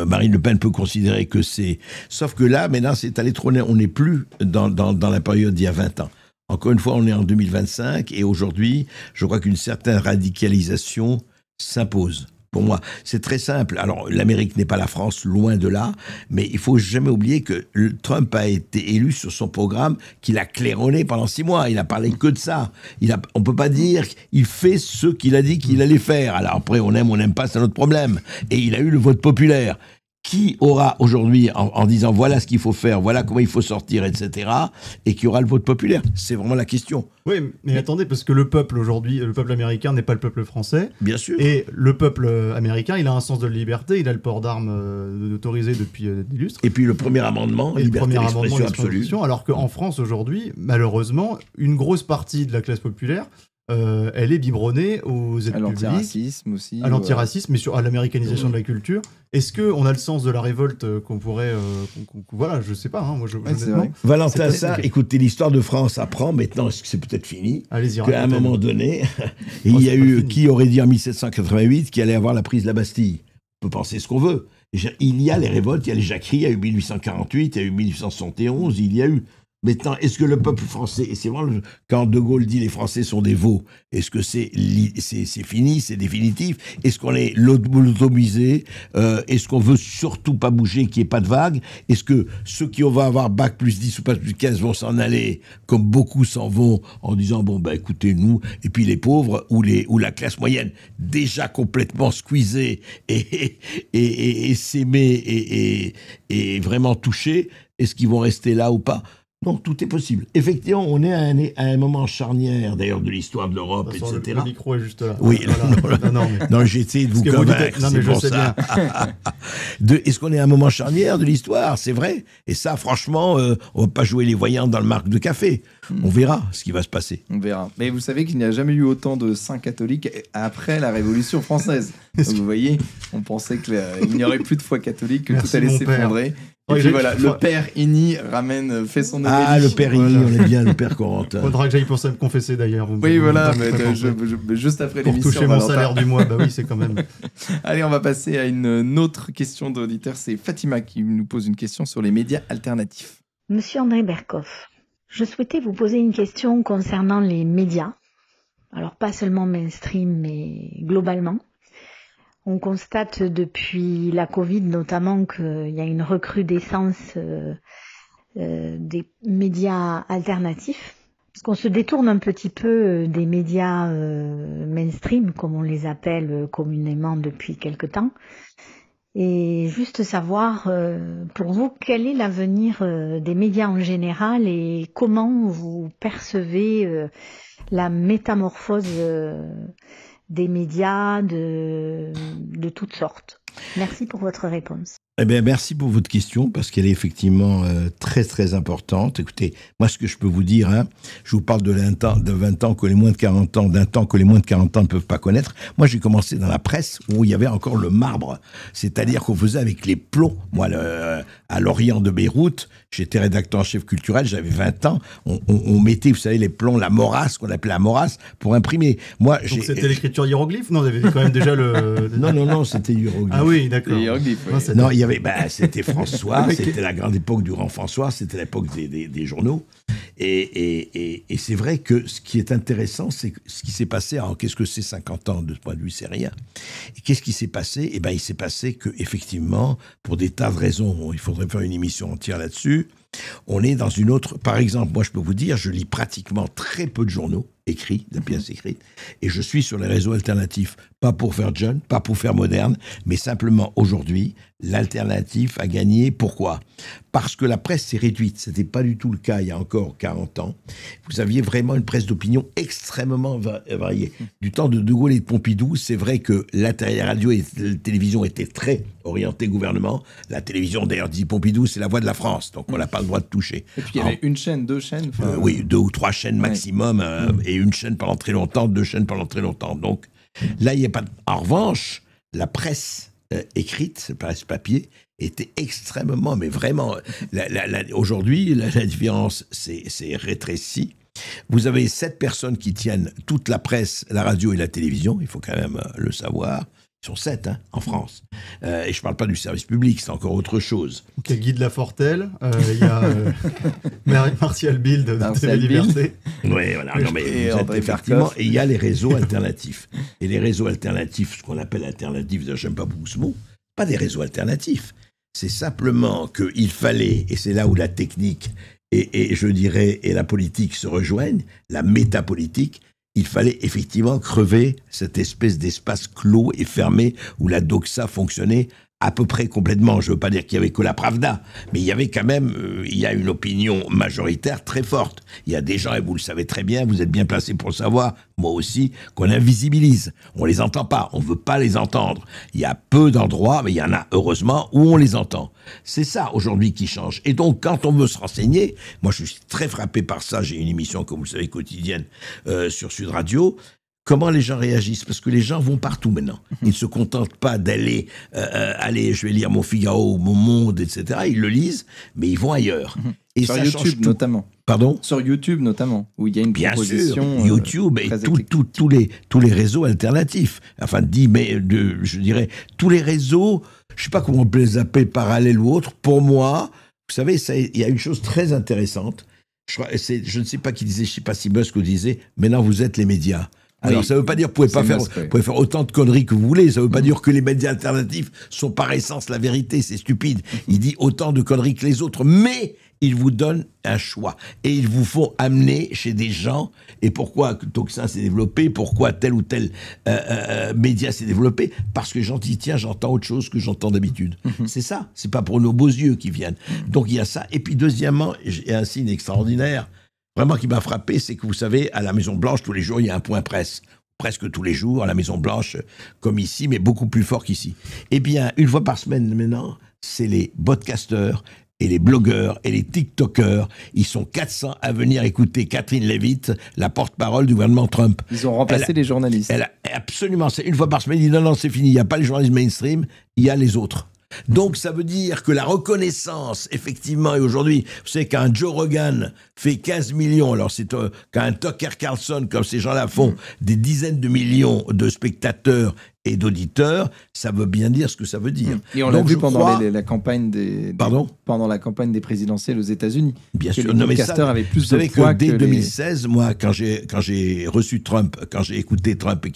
Marine Le Pen peut considérer que c'est. Sauf que là, maintenant, c'est allé trop loin. On n'est plus dans la période d'il y a 20 ans. Encore une fois, on est en 2025 et aujourd'hui, je crois qu'une certaine radicalisation s'impose. Pour moi, c'est très simple. Alors, l'Amérique n'est pas la France, loin de là, mais il faut jamais oublier que Trump a été élu sur son programme qu'il a claironné pendant 6 mois. Il a parlé que de ça. On peut pas dire qu'il fait ce qu'il a dit qu'il allait faire. Alors après, on aime, on n'aime pas, c'est notre problème. Et il a eu le vote populaire. Qui aura aujourd'hui, en disant voilà ce qu'il faut faire, voilà comment il faut sortir, etc., et qui aura le vote populaire? C'est vraiment la question. Oui, mais attendez, parce que le peuple aujourd'hui, le peuple américain n'est pas le peuple français. Bien sûr. Et le peuple américain, il a un sens de la liberté, il a le port d'armes autorisé depuis des lustres. Et puis le premier amendement, liberté d'expression absolue. Alors qu'en France aujourd'hui, malheureusement, une grosse partie de la classe populaire, elle est biberonnée aux aides publiques, l'antiracisme aussi, à l'antiracisme, mais à l'américanisation de la culture. Est-ce qu'on a le sens de la révolte qu'on pourrait... voilà, je sais pas. Moi, c'est vrai. Valentin, écoutez, l'histoire de France apprend, maintenant, est-ce que c'est peut-être fini? Allez-y, qu'à un moment donné, il y a eu, qui aurait dit en 1788 qu'il allait avoir la prise de la Bastille? On peut penser ce qu'on veut. Il y a les révoltes, il y a les jacqueries, il y a eu 1848, il y a eu 1871, il y a eu... Maintenant, est-ce que le peuple français, et c'est vraiment quand De Gaulle dit les Français sont des veaux, est-ce que c'est fini, c'est définitif? Est-ce qu'on est lobotomisé? Est-ce qu'on veut surtout pas bouger, qu'il n'y ait pas de vague? Est-ce que ceux qui vont avoir bac plus 10 ou bac plus 15 vont s'en aller, comme beaucoup s'en vont, en disant bon ben écoutez nous, et puis les pauvres ou la classe moyenne déjà complètement squeezée et s'aimer et vraiment touchée, est-ce qu'ils vont rester là ou pas? Donc tout est possible. Effectivement, on est à un moment charnière, d'ailleurs, de l'histoire de l'Europe, etc. Le micro est juste là. Oui, non, j'ai essayé de vous convaincre. Non, mais je sais bien. Est-ce qu'on est à un moment charnière de l'histoire? C'est vrai. Et ça, franchement, on va pas jouer les voyants dans le marque de café. On verra ce qui va se passer. On verra. Mais vous savez qu'il n'y a jamais eu autant de saints catholiques après la Révolution française. Donc, vous voyez, on pensait qu'il n'y aurait plus de foi catholique, que tout allait s'effondrer. Et puis voilà, le père Ini fait son obélisque. Ah, le père Ini, on est bien, le père Corentin. Faudra que j'aille pour ça me confesser d'ailleurs. Oui, voilà, mais juste après l'émission. Pour toucher mon salaire du mois, bah oui, c'est quand même. Allez, on va passer à une autre question d'auditeur. C'est Fatima qui nous pose une question sur les médias alternatifs. Monsieur André Berkoff, je souhaitais vous poser une question concernant les médias. Alors, pas seulement mainstream, mais globalement. On constate depuis la Covid notamment qu'il y a une recrudescence des médias alternatifs. Parce qu'on se détourne un petit peu des médias mainstream, comme on les appelle communément depuis quelque temps. Et juste savoir, pour vous, quel est l'avenir des médias en général et comment vous percevez la métamorphose des médias de toutes sortes. Merci pour votre réponse. Eh bien, merci pour votre question, parce qu'elle est effectivement très, très importante. Écoutez, moi, ce que je peux vous dire, hein, je vous parle de 20 ans que les moins de 40 ans, d'un temps que les moins de 40 ans ne peuvent pas connaître. Moi, j'ai commencé dans la presse où il y avait encore le marbre. C'est-à-dire qu'on faisait avec les plombs. Moi, à l'Orient de Beyrouth, j'étais rédacteur en chef culturel, j'avais 20 ans. On mettait, vous savez, les plombs, la morasse, qu'on appelait la morasse, pour imprimer. Moi, donc c'était l'écriture hiéroglyphe? Non, vous avez quand même déjà le... Non, c'était hiéroglyphe. Ah oui, d'accord. Non, il y avait, c'était François, c'était la grande époque du grand François, c'était l'époque des journaux. Et c'est vrai que ce qui est intéressant, c'est ce qui s'est passé. Alors, qu'est-ce que c'est 50 ans de ce point de vue? C'est rien. Et qu'est-ce qui s'est passé? Eh bien, il s'est passé que, effectivement, pour des tas de raisons, il faudrait faire une émission entière là-dessus. On est dans une autre... Par exemple, moi, je peux vous dire, je lis pratiquement très peu de journaux écrits, de pièces écrites, et je suis sur les réseaux alternatifs. Pas pour faire jeune, pas pour faire moderne, mais simplement aujourd'hui, l'alternative a gagné. Pourquoi? Parce que la presse s'est réduite. Ce n'était pas du tout le cas il y a encore 40 ans. Vous aviez vraiment une presse d'opinion extrêmement variée. Du temps de De Gaulle et de Pompidou, c'est vrai que la radio et la télévision étaient très orientées gouvernement. La télévision, d'ailleurs, dit Pompidou, c'est la voix de la France, donc on n'a pas le droit de toucher. Et puis il y avait une chaîne, deux chaînes. Oui, 2 ou 3 chaînes maximum, et une chaîne pendant très longtemps, 2 chaînes pendant très longtemps. Donc là, il n'y a pas... En revanche, la presse écrite, presse papier, était extrêmement, mais vraiment... Aujourd'hui, la différence s'est rétrécie. Vous avez 7 personnes qui tiennent toute la presse, la radio et la télévision, il faut quand même le savoir. Ils sont 7 en France. Et je ne parle pas du service public, c'est encore autre chose. Donc, il y a Guy de Lafortelle, il y a Martial Bild de TV Liberté. Oui, voilà. Non, mais effectivement, et il y a les réseaux alternatifs. Et les réseaux alternatifs, ce qu'on appelle alternatifs, j'aime pas beaucoup ce mot, pas des réseaux alternatifs. C'est simplement qu'il fallait, et c'est là où la technique et je dirais, et la politique se rejoignent, la métapolitique, il fallait effectivement crever cette espèce d'espace clos et fermé où la doxa fonctionnait à peu près complètement. Je ne veux pas dire qu'il y avait que la Pravda, mais il y avait quand même, il y a une opinion majoritaire très forte. Il y a des gens, et vous le savez très bien, vous êtes bien placés pour le savoir, moi aussi, qu'on invisibilise. On les entend pas, on veut pas les entendre. Il y a peu d'endroits, mais il y en a heureusement où on les entend. C'est ça aujourd'hui qui change. Et donc, quand on veut se renseigner, moi je suis très frappé par ça. J'ai une émission, comme vous le savez, quotidienne sur Sud Radio. Comment les gens réagissent? Parce que les gens vont partout maintenant. Ils ne se contentent pas d'aller, je vais lire mon Figaro, mon Monde, etc. Ils le lisent, mais ils vont ailleurs. Et sur ça YouTube notamment. Pardon? Sur YouTube notamment, où il y a une proposition. Bien sûr, YouTube et tous les réseaux alternatifs. Enfin, je dirais, tous les réseaux, je ne sais pas comment on peut les appeler, parallèles ou autres. Pour moi, vous savez, il y a une chose très intéressante. Je ne sais pas qui disait, je ne sais pas si Musk disait, maintenant vous êtes les médias. Alors, ça ne veut pas dire que vous pouvez faire autant de conneries que vous voulez. Ça ne veut pas dire que les médias alternatifs sont par essence la vérité. C'est stupide. Il dit autant de conneries que les autres. Mais ils vous donnent un choix. Et ils vous font amener chez des gens. Et pourquoi Toxin s'est développé? Pourquoi tel ou tel média s'est développé? Parce que j'entends autre chose que j'entends d'habitude. C'est ça. C'est pas pour nos beaux yeux qui viennent. Donc, il y a ça. Et puis, deuxièmement, il y a un signe extraordinaire. Vraiment qui m'a frappé, c'est que vous savez, à la Maison-Blanche, tous les jours, il y a un point presse. Presque tous les jours, à la Maison-Blanche, comme ici, mais beaucoup plus fort qu'ici. Eh bien, une fois par semaine maintenant, c'est les podcasteurs et les blogueurs et les TikTokers. Ils sont 400 à venir écouter Catherine Leavitt, la porte-parole du gouvernement Trump. Ils ont remplacé les journalistes. Absolument, c'est une fois par semaine, il dit non, c'est fini, il n'y a pas les journalistes mainstream, il y a les autres. Donc, ça veut dire que la reconnaissance, effectivement, et aujourd'hui, vous savez qu'un Joe Rogan fait 15 millions, alors c'est qu'un Tucker Carlson, comme ces gens-là font, des dizaines de millions de spectateurs et d'auditeurs, ça veut bien dire ce que ça veut dire. Et on l'a vu pendant la campagne pendant la campagne des présidentielles aux États-Unis. Bien sûr, les podcasteurs avaient plus de poids que dès 2016, moi, quand j'ai reçu Trump, quand j'ai écouté Trump et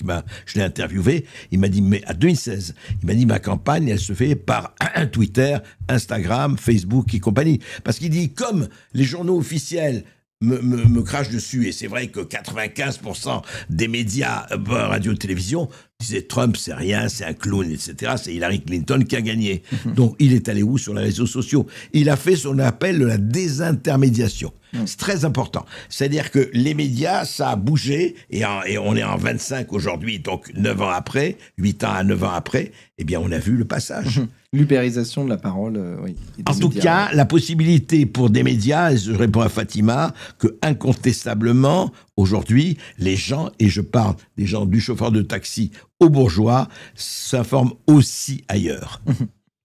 je l'ai interviewé, il m'a dit, mais à 2016, il m'a dit, ma campagne, elle se fait par Twitter, Instagram, Facebook et compagnie. Parce qu'il dit, comme les journaux officiels me crachent dessus, et c'est vrai que 95% des médias, radio, télévision, disaient Trump, c'est rien, c'est un clown, etc. C'est Hillary Clinton qui a gagné. Donc, il est allé où sur les réseaux sociaux? Il a fait ce qu'on appelle la désintermédiation. C'est très important. C'est-à-dire que les médias, ça a bougé, et on est en 25 aujourd'hui, donc 9 ans après, 8 ans à 9 ans après, eh bien, on a vu le passage. L'ubérisation de la parole, oui. En tout cas, la possibilité pour des médias, et je réponds à Fatima, que incontestablement, aujourd'hui, les gens, et je parle des gens du chauffeur de taxi aux bourgeois, s'informent aussi ailleurs.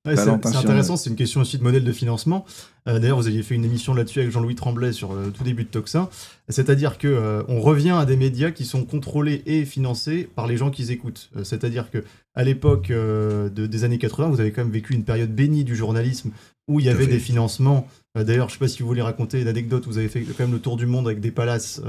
Ouais, c'est intéressant, c'est une question aussi de modèle de financement. D'ailleurs, vous aviez fait une émission là-dessus avec Jean-Louis Tremblay sur le tout début de Toxin. C'est-à-dire que on revient à des médias qui sont contrôlés et financés par les gens qu'ils écoutent. C'est-à-dire que à l'époque des années 80, vous avez quand même vécu une période bénie du journalisme où il y avait des financements. D'ailleurs, je ne sais pas si vous voulez raconter une anecdote, vous avez fait quand même le tour du monde avec des palaces,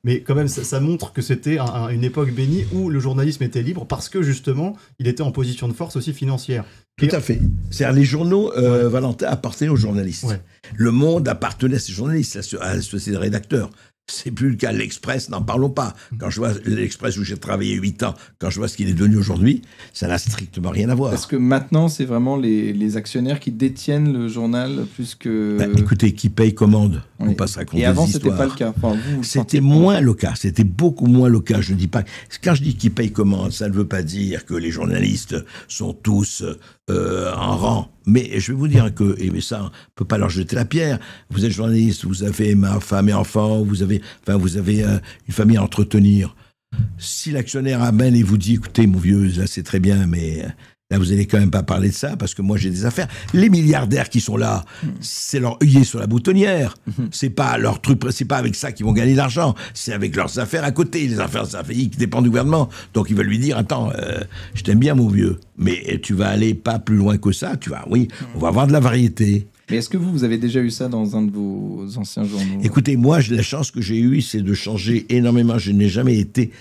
mais quand même ça montre que c'était une époque bénie où le journalisme était libre parce que justement, il était en position de force aussi financière. Tout à fait. C'est-à-dire les journaux, Valentin, appartenaient aux journalistes. Ouais. Le Monde appartenait à ces journalistes, à la société de rédacteurs. C'est plus le cas. L'Express, n'en parlons pas. Quand je vois l'Express où j'ai travaillé 8 ans, quand je vois ce qu'il est devenu aujourd'hui, ça n'a strictement rien à voir. Parce que maintenant, c'est vraiment les actionnaires qui détiennent le journal plus que... Écoutez, qui paye commande. On ne passe raconter des histoires. Et avant, c'était pas le cas. Enfin, c'était moins le cas. C'était beaucoup moins le cas. Je ne dis pas... Quand je dis qui paye commande, ça ne veut pas dire que les journalistes sont tous en rang. Mais je vais vous dire que, et ça, on ne peut pas leur jeter la pierre. Vous êtes journaliste, vous avez femme et enfants, vous avez une famille à entretenir. Si l'actionnaire amène et vous dit, écoutez, mon vieux, là c'est très bien, mais là vous allez quand même pas parler de ça parce que moi j'ai des affaires. Les milliardaires qui sont là, c'est leur œillet sur la boutonnière. C'est pas leur truc, c'est pas avec ça qu'ils vont gagner de l'argent. C'est avec leurs affaires à côté. Les affaires, ça fait qui dépendent du gouvernement. Donc ils veulent lui dire, attends, je t'aime bien mon vieux, mais tu vas aller pas plus loin que ça. On va avoir de la variété. Mais est-ce que vous avez déjà eu ça dans un de vos anciens journaux? Écoutez, moi, la chance que j'ai eue, c'est de changer énormément. Je n'ai jamais été,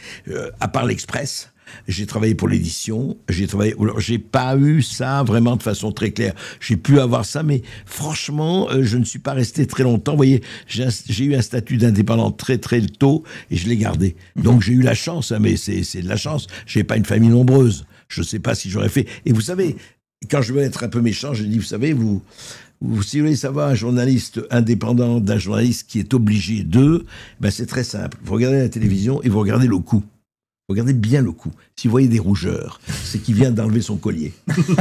à part l'Express, j'ai travaillé pour l'édition, j'ai pas eu ça vraiment de façon très claire. J'ai pu avoir ça, mais franchement, je ne suis pas resté très longtemps. Vous voyez, j'ai eu un statut d'indépendant très très tôt et je l'ai gardé. Donc j'ai eu la chance, hein, mais c'est de la chance. J'ai pas une famille nombreuse. Je sais pas si j'aurais fait. Et vous savez, quand je veux être un peu méchant, je dis, vous savez, si vous voulez savoir un journaliste indépendant d'un journaliste qui est obligé d'eux, ben c'est très simple. Vous regardez la télévision et vous regardez le coup. Regardez bien le coup. Si vous voyez des rougeurs, c'est qu'il vient d'enlever son collier.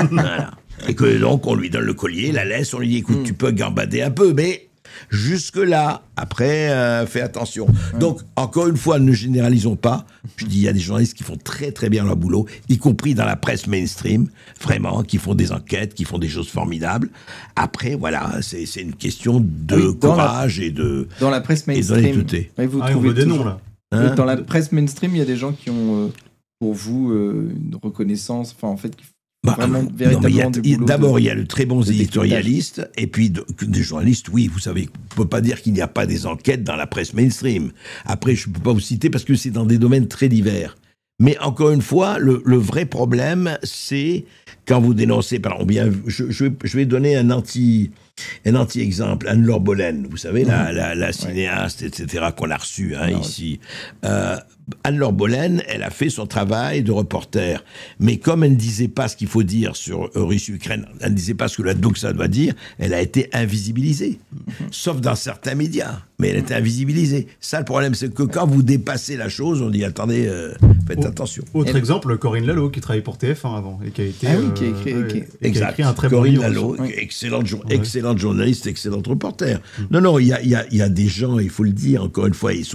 Voilà. Et que donc on lui donne le collier, la laisse, on lui dit écoute, tu peux gambader un peu, mais jusque-là, après, fais attention. Donc, encore une fois, ne généralisons pas. Je dis, il y a des journalistes qui font très très bien leur boulot, y compris dans la presse mainstream, vraiment, qui font des enquêtes, qui font des choses formidables. Après, voilà, c'est une question de courage et de... Dans la presse mainstream, vous trouvez des noms, là. Hein? Dans la presse mainstream, il y a des gens qui ont, pour vous, une reconnaissance, enfin, en fait, qui vraiment véritablement du boulot. D'abord, il y a de très bons éditorialistes, et puis des journalistes, oui, vous savez, on ne peut pas dire qu'il n'y a pas des enquêtes dans la presse mainstream. Après, je ne peux pas vous citer parce que c'est dans des domaines très divers. Mais encore une fois, le vrai problème, c'est quand vous dénoncez, pardon, bien, je vais donner un anti-exemple, Anne-Laure Bollen, vous savez, la cinéaste, etc., qu'on a reçue ici. Anne-Laure Bollen, elle a fait son travail de reporter. Mais comme elle ne disait pas ce qu'il faut dire sur Russie-Ukraine, elle ne disait pas ce que la Doxa doit dire, elle a été invisibilisée. Sauf dans certains médias. Mais elle était invisibilisée. Ça, le problème, c'est que quand vous dépassez la chose, on dit, attendez, faites attention. Autre exemple, Corinne Lalo, qui travaillait pour TF1 avant, et qui a été... qui a écrit un très Corinne bon livre. Lalo, excellente journaliste, excellente reporter. Non, il y a des gens, il faut le dire, encore une fois, ils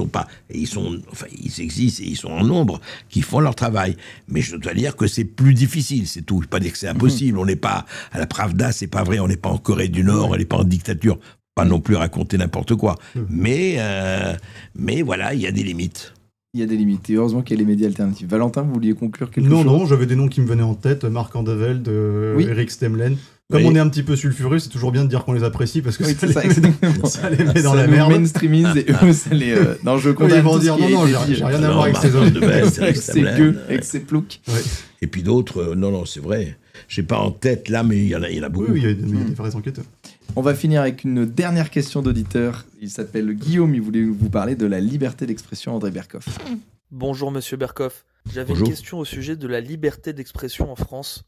existent et ils sont en nombre, qui font leur travail. Mais je dois dire que c'est plus difficile, c'est tout. Je ne veux pas dire que c'est impossible. On n'est pas à la Pravda, c'est pas vrai, on n'est pas en Corée du Nord, on n'est pas en dictature. Pas non plus raconter n'importe quoi. Mais voilà, il y a des limites. Il y a des limites. Et heureusement qu'il y a les médias alternatifs. Valentin, vous vouliez conclure quelque chose? Non, j'avais des noms qui me venaient en tête. Marc Andevelde, Eric Stemlen. Comme on est un petit peu sulfureux, c'est toujours bien de dire qu'on les apprécie parce que ça les met dans la merde. Mainstreamise et eux, ça les. Non, je condamne. Ils vont dire non, j'ai rien à voir avec ces hommes. Avec ces gueux, avec ces ploucs. Et puis d'autres, non, c'est vrai. J'ai pas en tête là, mais il y en a beaucoup. Oui, il y a des vrais enquêteurs. On va finir avec une dernière question d'auditeur. Il s'appelle Guillaume, il voulait vous parler de la liberté d'expression, André Berkoff. Bonjour Monsieur Berkoff. J'avais une question au sujet de la liberté d'expression en France.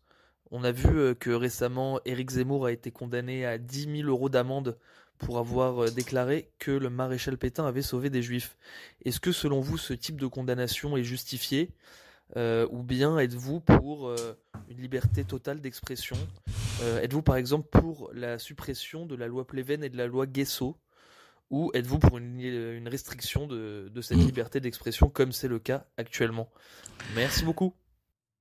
On a vu que récemment, Éric Zemmour a été condamné à 10 000 € d'amende pour avoir déclaré que le maréchal Pétain avait sauvé des juifs. Est-ce que selon vous, ce type de condamnation est justifié ou bien êtes-vous pour une liberté totale d'expression? Êtes-vous par exemple pour la suppression de la loi Pleven et de la loi Guesso? Ou êtes-vous pour une restriction de cette liberté d'expression comme c'est le cas actuellement? Merci beaucoup.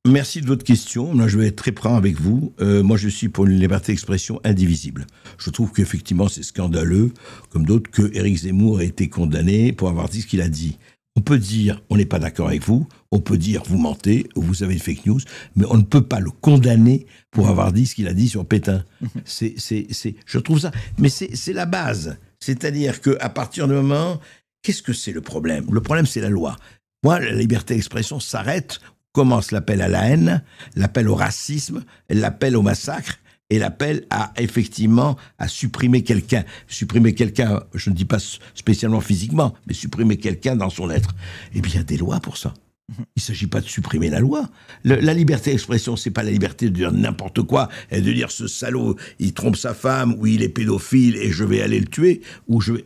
Merci de votre question. Là, je vais être très franc avec vous. Moi, je suis pour une liberté d'expression indivisible. Je trouve qu'effectivement, c'est scandaleux, comme d'autres, que Éric Zemmour ait été condamné pour avoir dit ce qu'il a dit. On peut dire, on n'est pas d'accord avec vous, on peut dire, vous mentez, vous avez une fake news, mais on ne peut pas le condamner pour avoir dit ce qu'il a dit sur Pétain. Je trouve ça... Mais c'est la base. C'est-à-dire qu'à partir du moment... Qu'est-ce que c'est le problème? Le problème, c'est la loi. Moi, la liberté d'expression s'arrête... commence l'appel à la haine, l'appel au racisme, l'appel au massacre et l'appel à, effectivement, à supprimer quelqu'un. Supprimer quelqu'un, je ne dis pas spécialement physiquement, mais supprimer quelqu'un dans son être. Eh bien, il y a des lois pour ça. Il ne s'agit pas de supprimer la loi. La liberté d'expression, c'est pas la liberté de dire n'importe quoi et de dire ce salaud, il trompe sa femme ou il est pédophile et je vais aller le tuer.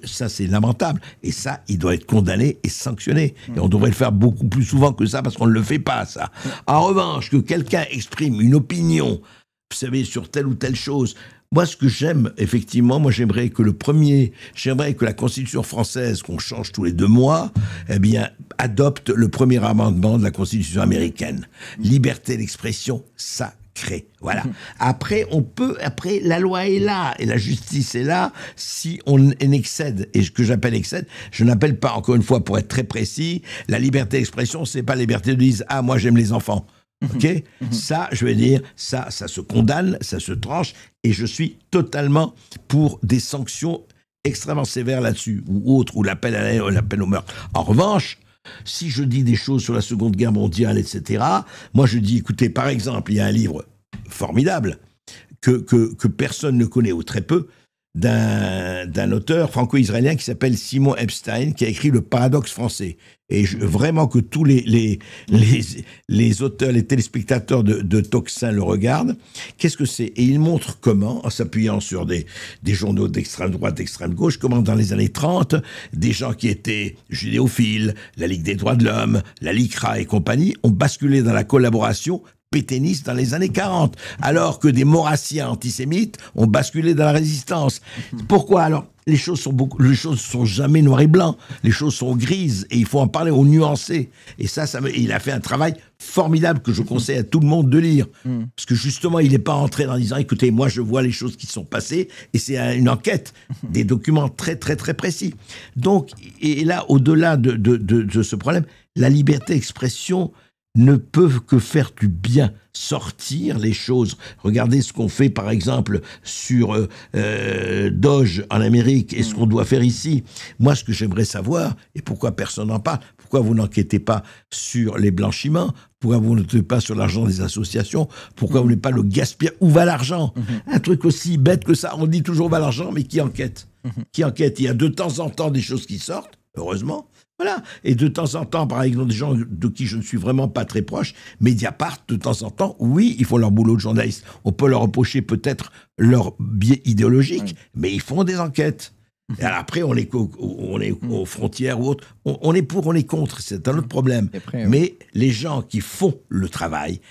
Ça, c'est lamentable. Et ça, il doit être condamné et sanctionné. Et on devrait le faire beaucoup plus souvent que ça parce qu'on ne le fait pas, ça. En revanche, que quelqu'un exprime une opinion, vous savez, sur telle ou telle chose... Moi, ce que j'aime, effectivement, j'aimerais que la Constitution française, qu'on change tous les 2 mois, eh bien, adopte le premier amendement de la Constitution américaine. Liberté d'expression sacrée. Voilà. Après, la loi est là, et la justice est là, si on excède. Et ce que j'appelle excède, je n'appelle pas, encore une fois, pour être très précis, la liberté d'expression, c'est pas la liberté de dire, ah, moi, j'aime les enfants. Ok, ça, je vais dire, ça se condamne, ça se tranche, et je suis totalement pour des sanctions extrêmement sévères là-dessus, ou autres, ou l'appel à la haine, ou l'appel au meurtre. En revanche, si je dis des choses sur la Seconde Guerre mondiale, etc., moi je dis, écoutez, par exemple, il y a un livre formidable que personne ne connaît ou très peu, d'un auteur franco-israélien qui s'appelle Simon Epstein, qui a écrit Le Paradoxe français. Et vraiment que tous les auteurs, les téléspectateurs de Tocsin le regardent. Qu'est-ce que c'est? Et il montre comment, en s'appuyant sur des journaux d'extrême droite, d'extrême gauche, comment dans les années 30, des gens qui étaient judéophiles, la Ligue des droits de l'homme, la LICRA et compagnie, ont basculé dans la collaboration pétainistes dans les années 40, alors que des maurassiens antisémites ont basculé dans la résistance. Pourquoi alors? Les choses sont jamais noir et blanc, les choses sont grises, et il faut en parler, au nuancer. Et il a fait un travail formidable que je conseille à tout le monde de lire. Parce que justement, il n'est pas entré en disant, écoutez, moi je vois les choses qui sont passées, et c'est une enquête, des documents très très très précis. Donc, et là, au-delà de ce problème, la liberté d'expression ne peuvent que faire du bien, sortir les choses. Regardez ce qu'on fait par exemple sur Doge en Amérique et ce qu'on doit faire ici. Moi, ce que j'aimerais savoir, et pourquoi personne n'en parle, pourquoi vous n'enquêtez pas sur les blanchiments, pourquoi vous n'enquêtez pas sur l'argent des associations, pourquoi vous n'êtes pas le gaspillage, où va l'argent? Un truc aussi bête que ça, on dit toujours où va l'argent, mais qui enquête? Qui enquête? Il y a de temps en temps des choses qui sortent, heureusement. Voilà. Et de temps en temps, par exemple, des gens de qui je ne suis vraiment pas très proche, Mediapart, de temps en temps, oui, ils font leur boulot de journaliste. On peut leur reprocher peut-être leur biais idéologique, mais ils font des enquêtes. Et alors après, on est aux frontières ou autres. On est pour, on est contre, c'est un autre problème. Après, mais les gens qui font le travail,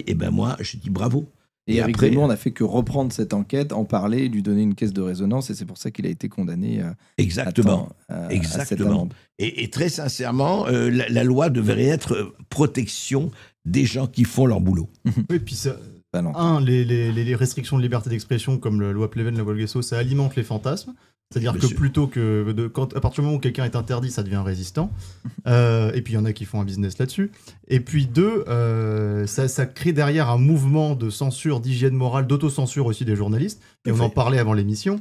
eh ben moi, je dis bravo. Et Éric Zemmour n'a fait que reprendre cette enquête, en parler, lui donner une caisse de résonance, et c'est pour ça qu'il a été condamné. Exactement. À cette amende. Et très sincèrement, la loi devrait être protection des gens qui font leur boulot. Oui, puis ça, les restrictions de liberté d'expression, comme la loi Pleven, la loi Guesso, ça alimente les fantasmes. C'est-à-dire que plutôt que à partir du moment où quelqu'un est interdit, ça devient résistant. Et puis il y en a qui font un business là-dessus. Et puis ça crée derrière un mouvement de censure, d'hygiène morale, d'autocensure aussi des journalistes. Et on en parlait avant l'émission.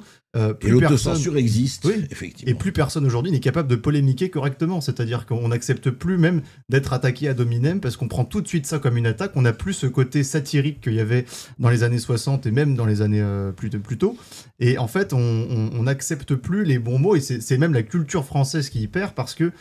Et l'autocensure existe, effectivement. Et plus personne aujourd'hui n'est capable de polémiquer correctement. C'est-à-dire qu'on n'accepte plus même d'être attaqué ad hominem parce qu'on prend tout de suite ça comme une attaque. On n'a plus ce côté satirique qu'il y avait dans les années 60 et même dans les années plus tôt. Et en fait, on n'accepte plus les bons mots. Et c'est même la culture française qui y perd parce que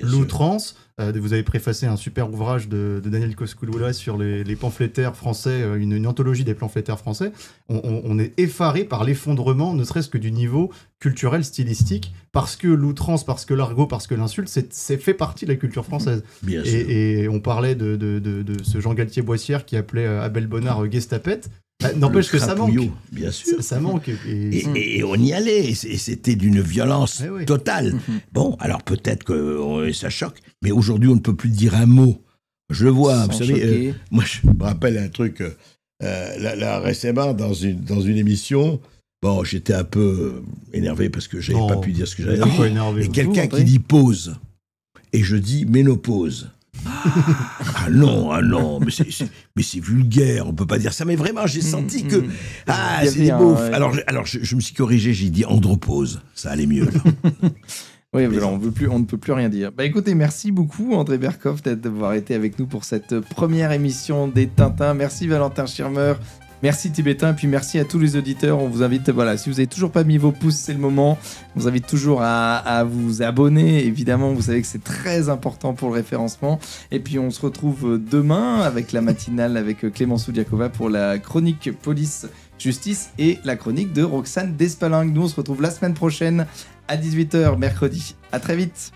l'outrance... vous avez préfacé un super ouvrage de Daniel Cosculola sur les pamphlétaires français, une anthologie des pamphlétaires français. On est effaré par l'effondrement, ne serait-ce que du niveau culturel, stylistique, parce que l'outrance, parce que l'argot, parce que l'insulte, c'est fait partie de la culture française. Bien sûr. Et on parlait de ce Jean Galtier-Boissière qui appelait Abel Bonnard Gestapette. N'empêche que ça manque. Bien sûr. Ça manque. Et on y allait. Et c'était d'une violence totale. Bon, alors peut-être que ça choque, mais aujourd'hui, on ne peut plus dire un mot. Je le vois. Vous savez, moi, je me rappelle un truc. Là, récemment, dans une émission, bon, j'étais un peu énervé parce que je n'avais pas pu dire ce que j'avais dit. Et quelqu'un qui dit pause. Et je dis ménopause. Ah non, mais c'est vulgaire, on peut pas dire ça. Mais vraiment, j'ai senti que c'est des beaufs. Alors je me suis corrigé, j'ai dit andropause, ça allait mieux. Oui, voilà, on ne peut plus rien dire. Bah écoutez, merci beaucoup André Berkoff d'avoir été avec nous pour cette première émission des Tintins. Merci Valentin Schirmer. Merci Tibétain, et puis merci à tous les auditeurs. On vous invite, voilà, si vous n'avez toujours pas mis vos pouces, c'est le moment. On vous invite toujours à vous abonner. Évidemment, vous savez que c'est très important pour le référencement. Et puis on se retrouve demain avec la matinale avec Clémence Soudiakova pour la chronique Police Justice et la chronique de Roxane Despalingues. Nous, on se retrouve la semaine prochaine à 18h mercredi. À très vite.